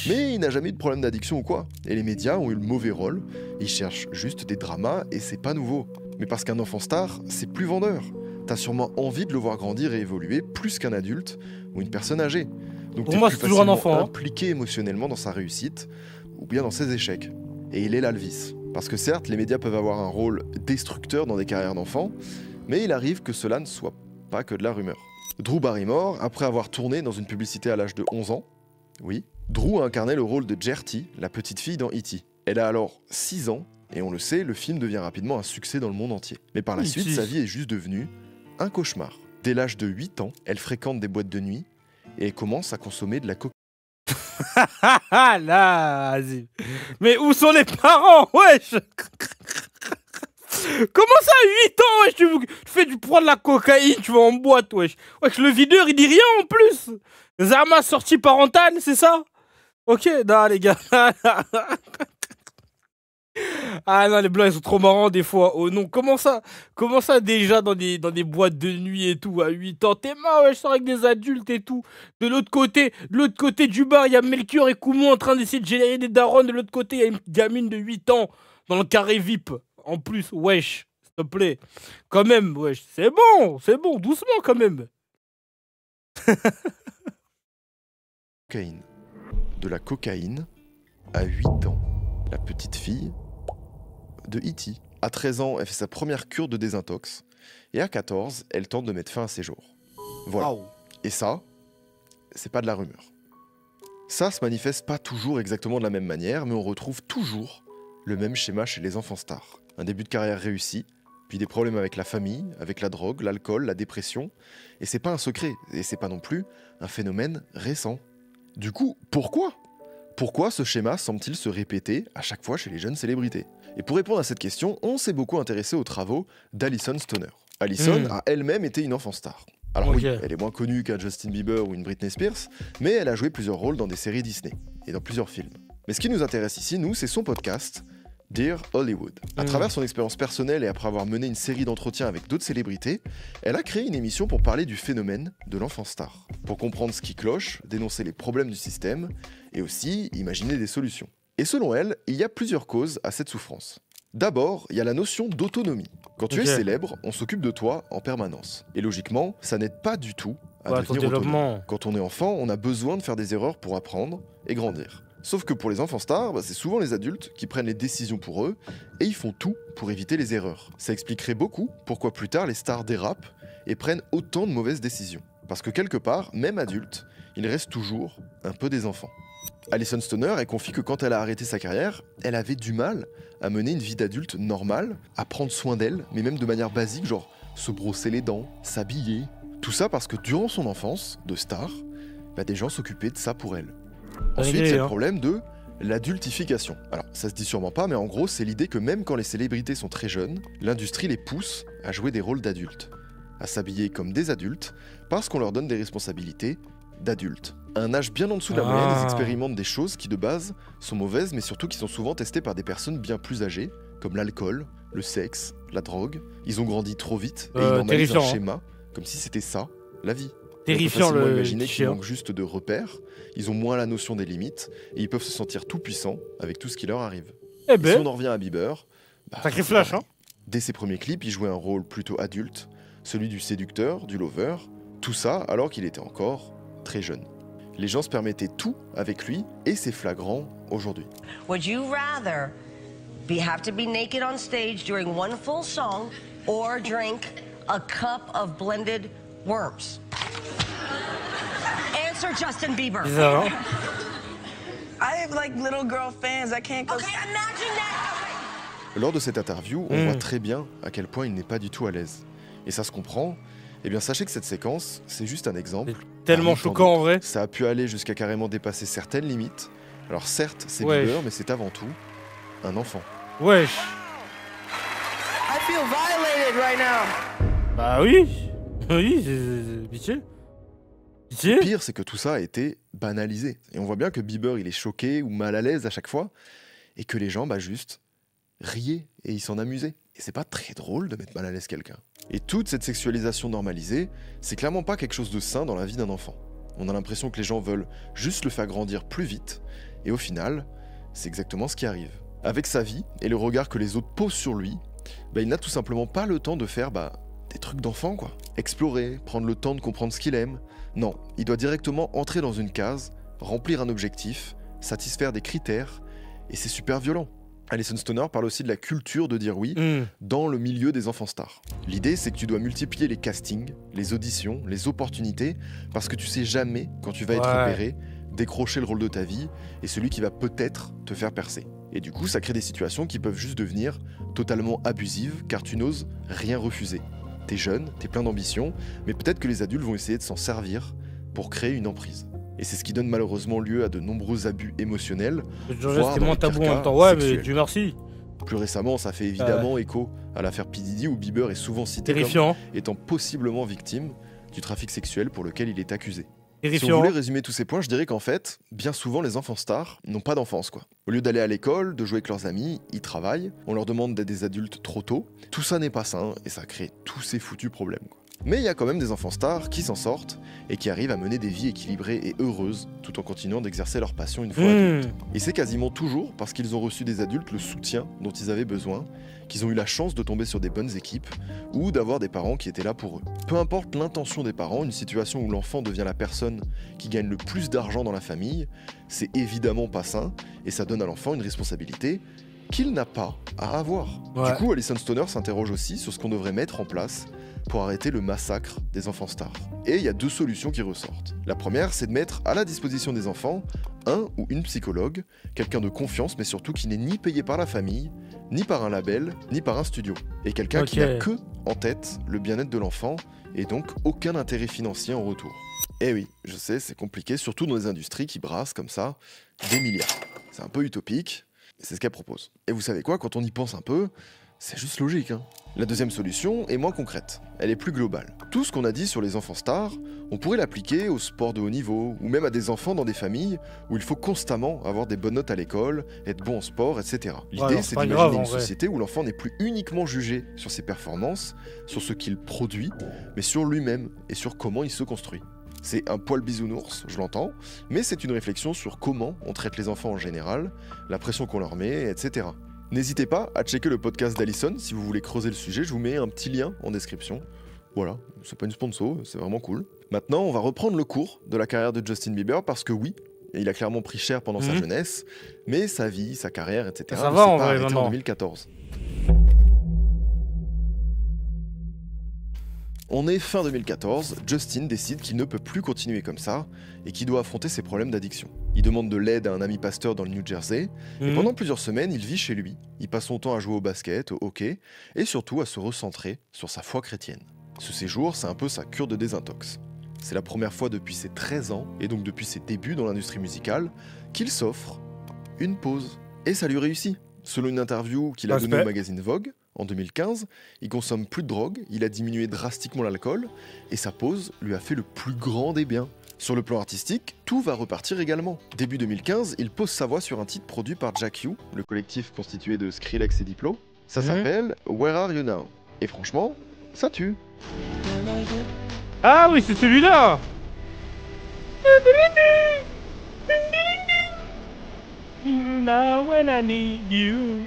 Mais il n'a jamais eu de problème d'addiction ou quoi. Et les médias ont eu le mauvais rôle, ils cherchent juste des dramas et c'est pas nouveau. Mais parce qu'un enfant star, c'est plus vendeur. T'as sûrement envie de le voir grandir et évoluer plus qu'un adulte ou une personne âgée. Donc t'es plus facilement impliqué émotionnellement dans sa réussite ou bien dans ses échecs. Et il est là le vice. Parce que certes, les médias peuvent avoir un rôle destructeur dans des carrières d'enfants, mais il arrive que cela ne soit pas que de la rumeur. Drew Barrymore, après avoir tourné dans une publicité à l'âge de 11 ans, oui, Drew a incarné le rôle de Gertie, la petite fille dans E.T. Elle a alors 6 ans, et on le sait, le film devient rapidement un succès dans le monde entier. Mais par la suite, sa vie est juste devenue un cauchemar. Dès l'âge de 8 ans, elle fréquente des boîtes de nuit, et elle commence à consommer de la cocaïne. Là, vas-y. Mais où sont les parents, wesh? Comment ça, 8 ans, wesh? Tu fais du prendre de la cocaïne, tu vas en boîte, wesh. Wesh, le videur, il dit rien en plus. Zama sortie parentale, c'est ça? Ok, non, les gars. Ah non, les blancs ils sont trop marrants des fois. Oh non, comment ça déjà dans des boîtes de nuit et tout à 8 ans? T'es marre, ouais, je sors avec des adultes et tout. De l'autre côté du bar, il y a Melchior et Koumou en train d'essayer de générer des darons. De l'autre côté, il y a une gamine de 8 ans dans le carré VIP. En plus, wesh, s'il te plaît. Quand même, wesh, c'est bon, doucement quand même. De la cocaïne à 8 ans. La petite fille de E.T. À 13 ans, elle fait sa première cure de désintox. Et à 14, elle tente de mettre fin à ses jours. Voilà. Wow. Et ça, c'est pas de la rumeur. Ça se manifeste pas toujours exactement de la même manière, mais on retrouve toujours le même schéma chez les enfants stars. Un début de carrière réussi, puis des problèmes avec la famille, avec la drogue, l'alcool, la dépression. Et c'est pas un secret, et c'est pas non plus un phénomène récent. Du coup, pourquoi ce schéma semble-t-il se répéter à chaque fois chez les jeunes célébrités? Et pour répondre à cette question, on s'est beaucoup intéressé aux travaux d'Alyson Stoner. Alyson a elle-même été une enfant star. Alors oui, elle est moins connue qu'un Justin Bieber ou une Britney Spears, mais elle a joué plusieurs rôles dans des séries Disney et dans plusieurs films. Mais ce qui nous intéresse ici, nous, c'est son podcast, Dear Hollywood. À travers son expérience personnelle et après avoir mené une série d'entretiens avec d'autres célébrités, elle a créé une émission pour parler du phénomène de l'enfant star. Pour comprendre ce qui cloche, dénoncer les problèmes du système et aussi imaginer des solutions. Et selon elle, il y a plusieurs causes à cette souffrance. D'abord, il y a la notion d'autonomie. Quand tu es célèbre, on s'occupe de toi en permanence. Et logiquement, ça n'aide pas du tout à devenir autonome. Quand on est enfant, on a besoin de faire des erreurs pour apprendre et grandir. Sauf que pour les enfants stars, c'est souvent les adultes qui prennent les décisions pour eux et ils font tout pour éviter les erreurs. Ça expliquerait beaucoup pourquoi plus tard les stars dérapent et prennent autant de mauvaises décisions. Parce que quelque part, même adulte, il reste toujours un peu des enfants. Alyson Stoner, elle confie que quand elle a arrêté sa carrière, elle avait du mal à mener une vie d'adulte normale, à prendre soin d'elle, mais même de manière basique, genre se brosser les dents, s'habiller. Tout ça parce que durant son enfance de star, des gens s'occupaient de ça pour elle. Ensuite, il y a le problème de l'adultification. Alors, ça se dit sûrement pas, mais en gros, c'est l'idée que même quand les célébrités sont très jeunes, l'industrie les pousse à jouer des rôles d'adultes, à s'habiller comme des adultes, parce qu'on leur donne des responsabilités d'adultes. À un âge bien en dessous de la moyenne, ils expérimentent des choses qui de base sont mauvaises, mais surtout qui sont souvent testées par des personnes bien plus âgées, comme l'alcool, le sexe, la drogue. Ils ont grandi trop vite et ils normalisent un schéma, comme si c'était ça, la vie. Terrifiant. On peut facilement imaginer qu'ils manquent juste de repères, ils ont moins la notion des limites, et ils peuvent se sentir tout puissants avec tout ce qui leur arrive. Si on en revient à Bieber, sacré flash, hein. Dès ses premiers clips, il jouait un rôle plutôt adulte, celui du séducteur, du lover, tout ça alors qu'il était encore très jeune. Les gens se permettaient tout avec lui, et c'est flagrant aujourd'hui. Would you rather have to be naked on stage during one full song, or drink a cup of blended worms? Answer Justin Bieber. Bizarre, hein? I have like little girl fans. I can't go. Okay, imagine that. Lors de cette interview, on voit très bien à quel point il n'est pas du tout à l'aise. Et ça se comprend. Eh bien, sachez que cette séquence, c'est juste un exemple. Tellement choquant en vrai. Ça a pu aller jusqu'à carrément dépasser certaines limites. Alors certes, c'est Bieber, mais c'est avant tout un enfant. Wesh. I feel violated right now. Bah oui. Oui, c'est pitié. Le pire, c'est que tout ça a été banalisé. Et on voit bien que Bieber, il est choqué ou mal à l'aise à chaque fois. Et que les gens, juste riaient et ils s'en amusaient. Et c'est pas très drôle de mettre mal à l'aise quelqu'un. Et toute cette sexualisation normalisée, c'est clairement pas quelque chose de sain dans la vie d'un enfant. On a l'impression que les gens veulent juste le faire grandir plus vite, et au final, c'est exactement ce qui arrive. Avec sa vie et le regard que les autres posent sur lui, il n'a tout simplement pas le temps de faire des trucs d'enfant, quoi. Explorer, prendre le temps de comprendre ce qu'il aime. Non, il doit directement entrer dans une case, remplir un objectif, satisfaire des critères, et c'est super violent. Alyson Stoner parle aussi de la culture de dire oui dans le milieu des enfants stars. L'idée, c'est que tu dois multiplier les castings, les auditions, les opportunités, parce que tu sais jamais quand tu vas être repéré, décrocher le rôle de ta vie et celui qui va peut-être te faire percer. Et du coup, ça crée des situations qui peuvent juste devenir totalement abusives, car tu n'oses rien refuser. T'es jeune, t'es plein d'ambition, mais peut-être que les adultes vont essayer de s'en servir pour créer une emprise. Et c'est ce qui donne malheureusement lieu à de nombreux abus émotionnels, voire c'est moins tabou en même temps. sexuels. Mais Dieu merci. Plus récemment, ça fait évidemment écho à l'affaire P. Diddy, où Bieber est souvent cité comme étant possiblement victime du trafic sexuel pour lequel il est accusé. Si on voulait résumer tous ces points, je dirais qu'en fait, bien souvent, les enfants stars n'ont pas d'enfance, quoi. Au lieu d'aller à l'école, de jouer avec leurs amis, ils travaillent, on leur demande d'être des adultes trop tôt. Tout ça n'est pas sain, et ça crée tous ces foutus problèmes, quoi. Mais il y a quand même des enfants stars qui s'en sortent et qui arrivent à mener des vies équilibrées et heureuses tout en continuant d'exercer leur passion une fois adultes. Et c'est quasiment toujours parce qu'ils ont reçu des adultes le soutien dont ils avaient besoin, qu'ils ont eu la chance de tomber sur des bonnes équipes ou d'avoir des parents qui étaient là pour eux. Peu importe l'intention des parents, une situation où l'enfant devient la personne qui gagne le plus d'argent dans la famille, c'est évidemment pas sain et ça donne à l'enfant une responsabilité qu'il n'a pas à avoir. Ouais. Du coup, Alyson Stoner s'interroge aussi sur ce qu'on devrait mettre en place pour arrêter le massacre des enfants stars. Et il y a 2 solutions qui ressortent. La première, c'est de mettre à la disposition des enfants un ou une psychologue, quelqu'un de confiance, mais surtout qui n'est ni payé par la famille, ni par un label, ni par un studio. Et quelqu'un qui n'a que en tête le bien-être de l'enfant, et donc aucun intérêt financier en retour. Eh oui, je sais, c'est compliqué, surtout dans les industries qui brassent comme ça des milliards. C'est un peu utopique, mais c'est ce qu'elle propose. Et vous savez quoi, quand on y pense un peu, c'est juste logique, hein. La deuxième solution est moins concrète, elle est plus globale. Tout ce qu'on a dit sur les enfants stars, on pourrait l'appliquer au sport de haut niveau, ou même à des enfants dans des familles où il faut constamment avoir des bonnes notes à l'école, être bon en sport, etc. L'idée, c'est d'imaginer une société où l'enfant n'est plus uniquement jugé sur ses performances, sur ce qu'il produit, mais sur lui-même et sur comment il se construit. C'est un poil bisounours, je l'entends, mais c'est une réflexion sur comment on traite les enfants en général, la pression qu'on leur met, etc. N'hésitez pas à checker le podcast d'Alyson si vous voulez creuser le sujet, je vous mets un petit lien en description. Voilà, c'est pas une sponsor, c'est vraiment cool. Maintenant, on va reprendre le cours de la carrière de Justin Bieber parce que oui, il a clairement pris cher pendant sa jeunesse, mais sa vie, sa carrière, etc. Ça ne va s'est en pas vrai, arrêté maman. en 2014. On est fin 2014, Justin décide qu'il ne peut plus continuer comme ça et qu'il doit affronter ses problèmes d'addiction. Il demande de l'aide à un ami pasteur dans le New Jersey et pendant plusieurs semaines, il vit chez lui. Il passe son temps à jouer au basket, au hockey et surtout à se recentrer sur sa foi chrétienne. Ce séjour, c'est un peu sa cure de désintox. C'est la première fois depuis ses 13 ans et donc depuis ses débuts dans l'industrie musicale qu'il s'offre une pause. Et ça lui réussit. Selon une interview qu'il a donnée au magazine Vogue, en 2015, il consomme plus de drogue, il a diminué drastiquement l'alcool, et sa pause lui a fait le plus grand des biens. Sur le plan artistique, tout va repartir également. Début 2015, il pose sa voix sur un titre produit par Jack U, le collectif constitué de Skrillex et Diplo. Ça s'appelle Where Are You Now? Et franchement, ça tue. Ah oui, c'est celui-là. Now when I need you.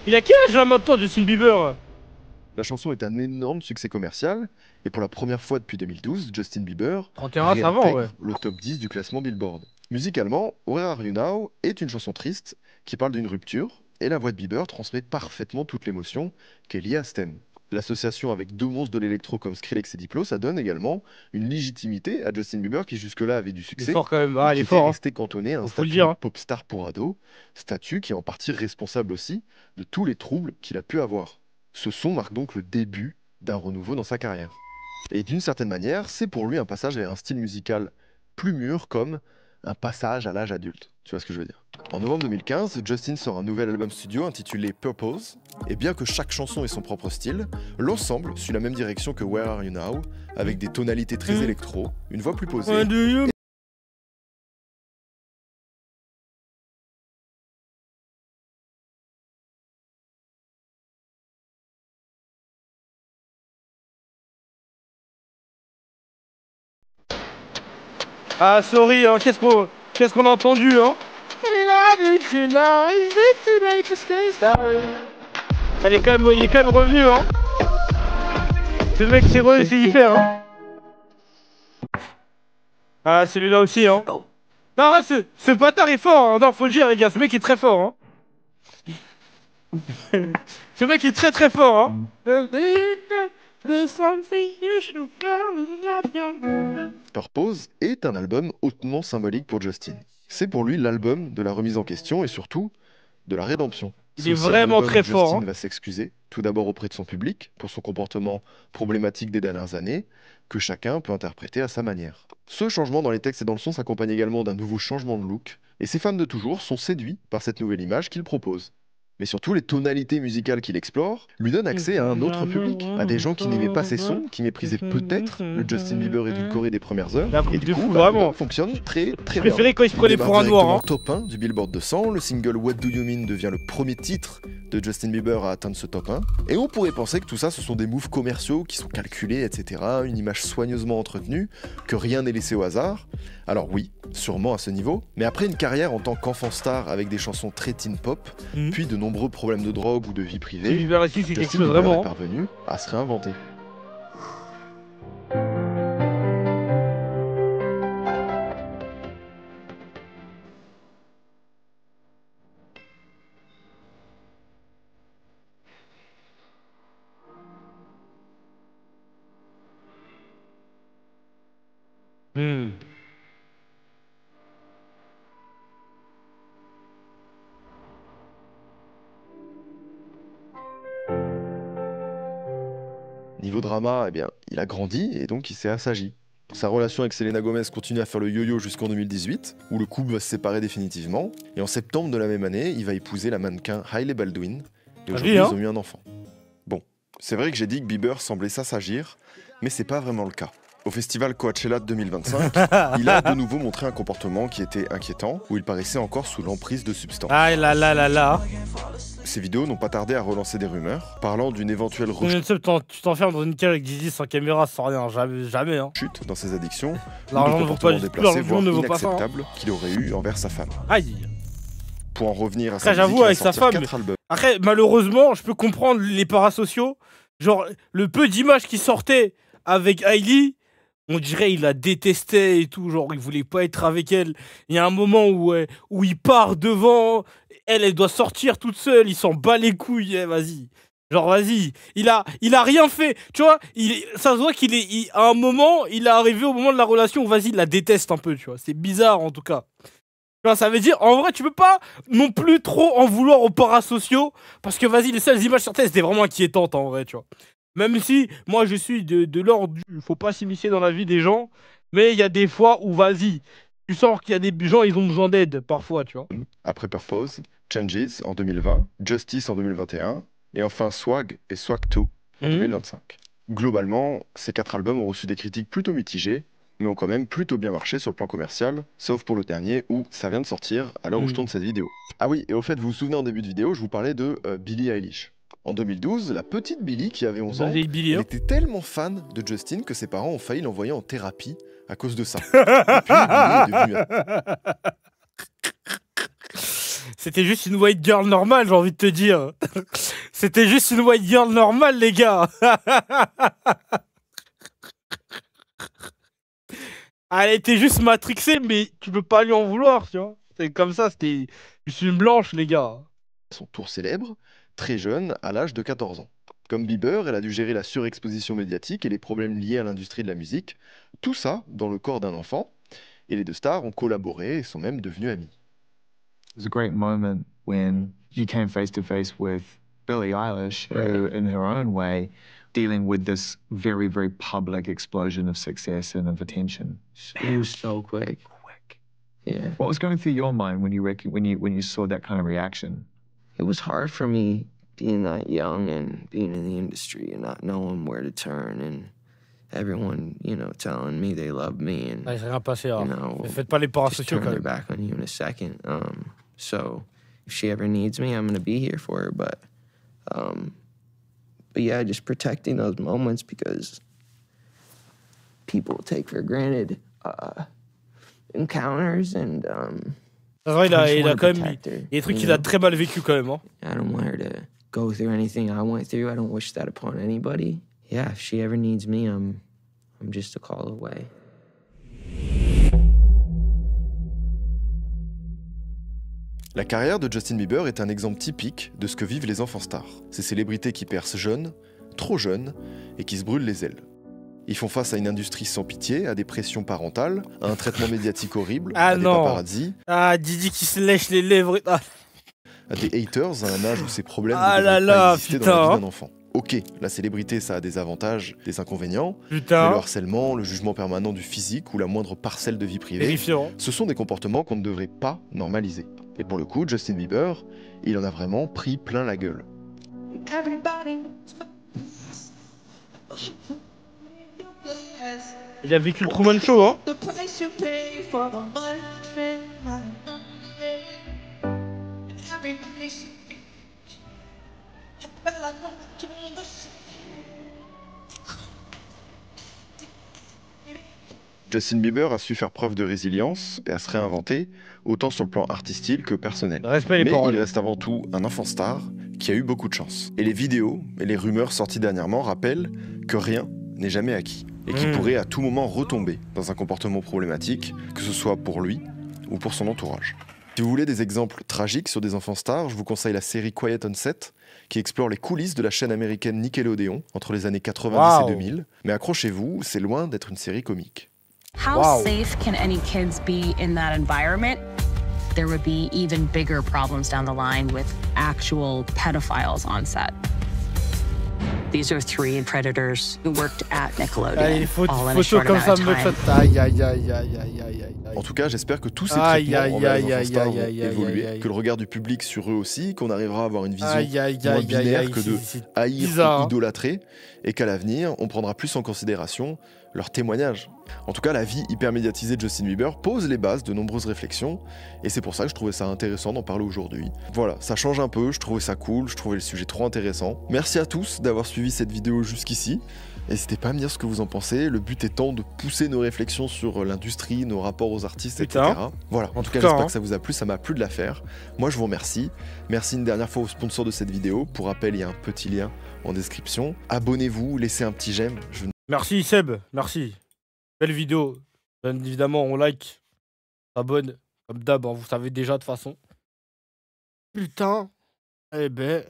Il a quel âge là maintenant, Justin Bieber? La chanson est un énorme succès commercial, et pour la première fois depuis 2012, Justin Bieber 31 ça va, ouais. le top 10 du classement Billboard. Musicalement, Where Are You Now est une chanson triste qui parle d'une rupture, et la voix de Bieber transmet parfaitement toute l'émotion qui est liée à ce thème. L'association avec 2 monstres de l'électro comme Skrillex et Diplo, ça donne également une légitimité à Justin Bieber qui jusque-là avait du succès. Il est fort quand même, il est fort. Resté cantonné à un statut pop star pour ado, statut qui est en partie responsable aussi de tous les troubles qu'il a pu avoir. Ce son marque donc le début d'un renouveau dans sa carrière. Et d'une certaine manière, c'est pour lui un passage vers un style musical plus mûr comme un passage à l'âge adulte. Tu vois ce que je veux dire? En novembre 2015, Justin sort un nouvel album studio intitulé Purpose, et bien que chaque chanson ait son propre style, l'ensemble suit la même direction que Where Are You Now, avec des tonalités très électro, une voix plus posée. Ah sorry, hein, qu'est-ce qu'on a entendu, hein? Il est quand même revenu, hein. Ce mec c'est y faire, hein. Ah celui-là aussi, hein. Non, ce bâtard est fort, hein. Non, faut le dire les gars, ce mec est très fort, hein. Ce mec est très fort, hein. Purpose est un album hautement symbolique pour Justin. C'est pour lui l'album de la remise en question et surtout de la rédemption. Il est vraiment très fort. Justin va s'excuser, tout d'abord auprès de son public, pour son comportement problématique des dernières années, que chacun peut interpréter à sa manière. Ce changement dans les textes et dans le son s'accompagne également d'un nouveau changement de look, et ses fans de toujours sont séduits par cette nouvelle image qu'il propose. Mais surtout, les tonalités musicales qu'il explore lui donnent accès à un autre public, à des gens qui n'aimaient pas ses sons, qui méprisaient peut-être le Justin Bieber édulcoré des premières heures, et du coup, vraiment fonctionne très bien. Je préférais quand il se prenait pour un noir. Hein. Top 1 du Billboard 200, le single What Do You Mean devient le premier titre de Justin Bieber à atteindre ce top 1. Et on pourrait penser que tout ça, ce sont des moves commerciaux qui sont calculés, etc., une image soigneusement entretenue, que rien n'est laissé au hasard. Alors oui, sûrement à ce niveau, mais après une carrière en tant qu'enfant star avec des chansons très teen pop, puis de nombreux problèmes de drogue ou de vie privée, Justin Bieber est parvenu à se réinventer. Niveau drama, eh bien, il a grandi et donc il s'est assagi. Sa relation avec Selena Gomez continue à faire le yo-yo jusqu'en 2018, où le couple va se séparer définitivement. Et en septembre de la même année, il va épouser la mannequin Hailey Baldwin. Et aujourd'hui, ils ont eu un enfant. Bon, c'est vrai que j'ai dit que Bieber semblait s'assagir, mais c'est pas vraiment le cas. Au festival Coachella de 2025, il a de nouveau montré un comportement qui était inquiétant, où il paraissait encore sous l'emprise de substances. Ah là là là là. Ces vidéos n'ont pas tardé à relancer des rumeurs, parlant d'une éventuelle tu t'enfermes dans une cage avec Didi sans caméra, sans rien, jamais hein. Chute dans ses addictions, l'argent ou ne vaut pas déplacé, voire ne vaut inacceptable qu'il aurait eu envers sa femme. Aïe. Pour en revenir à Après, sa j'avoue, avec sa femme. Après, malheureusement, je peux comprendre les parasociaux. Genre, le peu d'images qui sortaient avec Hailey, on dirait il la détestait et tout. Genre, il voulait pas être avec elle. Il y a un moment où il part devant. Elle doit sortir toute seule. Il s'en bat les couilles. Vas-y. Genre, vas-y. Il a rien fait. Tu vois, ça se voit à un moment, il est arrivé au moment de la relation où, vas-y, il la déteste un peu. Tu vois, c'est bizarre en tout cas. Ça veut dire, en vrai, tu peux pas non plus trop en vouloir aux parasociaux. Parce que, vas-y, les seules images sortaient, c'était vraiment inquiétantes, en vrai, tu vois. Même si, moi, je suis de l'ordre du... Faut pas s'immiscer dans la vie des gens. Mais il y a des fois où, vas-y, tu sens qu'il y a des gens, ils ont besoin d'aide, parfois, tu vois. Après Purpose, Changes en 2020, Justice en 2021, et enfin Swag et Swag 2 en 2025. Globalement, ces 4 albums ont reçu des critiques plutôt mitigées, mais ont quand même plutôt bien marché sur le plan commercial, sauf pour le dernier où ça vient de sortir à l'heure où je tourne cette vidéo. Ah oui, et au fait, vous vous souvenez en début de vidéo, je vous parlais de Billie Eilish. En 2012, la petite Billie, qui avait 11 ans, elle était tellement fan de Justin que ses parents ont failli l'envoyer en thérapie à cause de ça. Et puis, Billie est devenue... C'était juste une white girl normale, j'ai envie de te dire. C'était juste une white girl normale, les gars. Elle était juste matrixée, mais tu peux pas lui en vouloir, tu vois. C'est comme ça, c'était juste une blanche, les gars. Son tour célèbre, très jeune, à l'âge de 14 ans. Comme Bieber, elle a dû gérer la surexposition médiatique et les problèmes liés à l'industrie de la musique. Tout ça dans le corps d'un enfant. Et les deux stars ont collaboré et sont même devenus amis. It was a great moment when you came face to face with Billie Eilish, who, in her own way, dealing with this very, very public explosion of success and of attention. It was so quick. Yeah. What was going through your mind when you saw that kind of reaction? It was hard for me being that young and being in the industry and not knowing where to turn and everyone, you know, telling me they love me and you know, faites pas les parasociaux, turn their back on you in a second. So if she ever needs me, I'm gonna be here for her. But yeah, just protecting those moments because people take for granted encounters and il a quand même des trucs qu'il a très mal vécu quand même. I don't want her to go through anything I went through. I don't wish that upon anybody. Yeah, if she ever needs me, I'm just a call away. La carrière de Justin Bieber est un exemple typique de ce que vivent les enfants stars. Ces célébrités qui percent jeunes, trop jeunes, et qui se brûlent les ailes. Ils font face à une industrie sans pitié, à des pressions parentales, à un traitement médiatique horrible, à des paparazzis. Didi qui se lèche les lèvres. À des haters à un âge où ces problèmes ne devraient pas exister dans la vie d'un enfant. Ok, la célébrité, ça a des avantages, des inconvénients. Le harcèlement, le jugement permanent du physique ou la moindre parcelle de vie privée. Ce sont des comportements qu'on ne devrait pas normaliser. Et pour le coup, Justin Bieber, il en a vraiment pris plein la gueule. Il a vécu le Truman Show, hein. Justin Bieber a su faire preuve de résilience et à se réinventer, autant sur le plan artistique que personnel. Mais il reste avant tout un enfant star qui a eu beaucoup de chance. Et les vidéos et les rumeurs sorties dernièrement rappellent que rien n'est jamais acquis et qu'il pourrait à tout moment retomber dans un comportement problématique, que ce soit pour lui ou pour son entourage. Si vous voulez des exemples tragiques sur des enfants stars, je vous conseille la série Quiet on Set, qui explore les coulisses de la chaîne américaine Nickelodeon entre les années 90 et 2000. Mais accrochez-vous, c'est loin d'être une série comique. How safe can any kids be in that environment? There would be even bigger problems down the line with actual pedophiles on set. These are 3 predators who worked at Nickelodeon. All in a short amount of time. En tout cas, j'espère que tous ces traitements envers les enfants stars vont évoluer, que le regard du public sur eux aussi, qu'on arrivera à avoir une vision moins binaire que de haïr ou idolâtrer, et qu'à l'avenir, on prendra plus en considération leurs témoignages. En tout cas, la vie hyper médiatisée de Justin Bieber pose les bases de nombreuses réflexions, et c'est pour ça que je trouvais ça intéressant d'en parler aujourd'hui. Voilà, ça change un peu, je trouvais ça cool, je trouvais le sujet trop intéressant. Merci à tous d'avoir suivi cette vidéo jusqu'ici. N'hésitez pas à me dire ce que vous en pensez, le but étant de pousser nos réflexions sur l'industrie, nos rapports aux artistes, etc. Voilà, en tout cas j'espère que ça vous a plu, ça m'a plu de la faire. Moi je vous remercie. Merci une dernière fois au sponsor de cette vidéo. Pour rappel, il y a un petit lien en description. Abonnez-vous, laissez un petit j'aime. Merci Seb, merci. Belle vidéo. Bien évidemment, on like, on s'abonne, comme d'hab, vous savez déjà de toute façon. Putain, eh ben...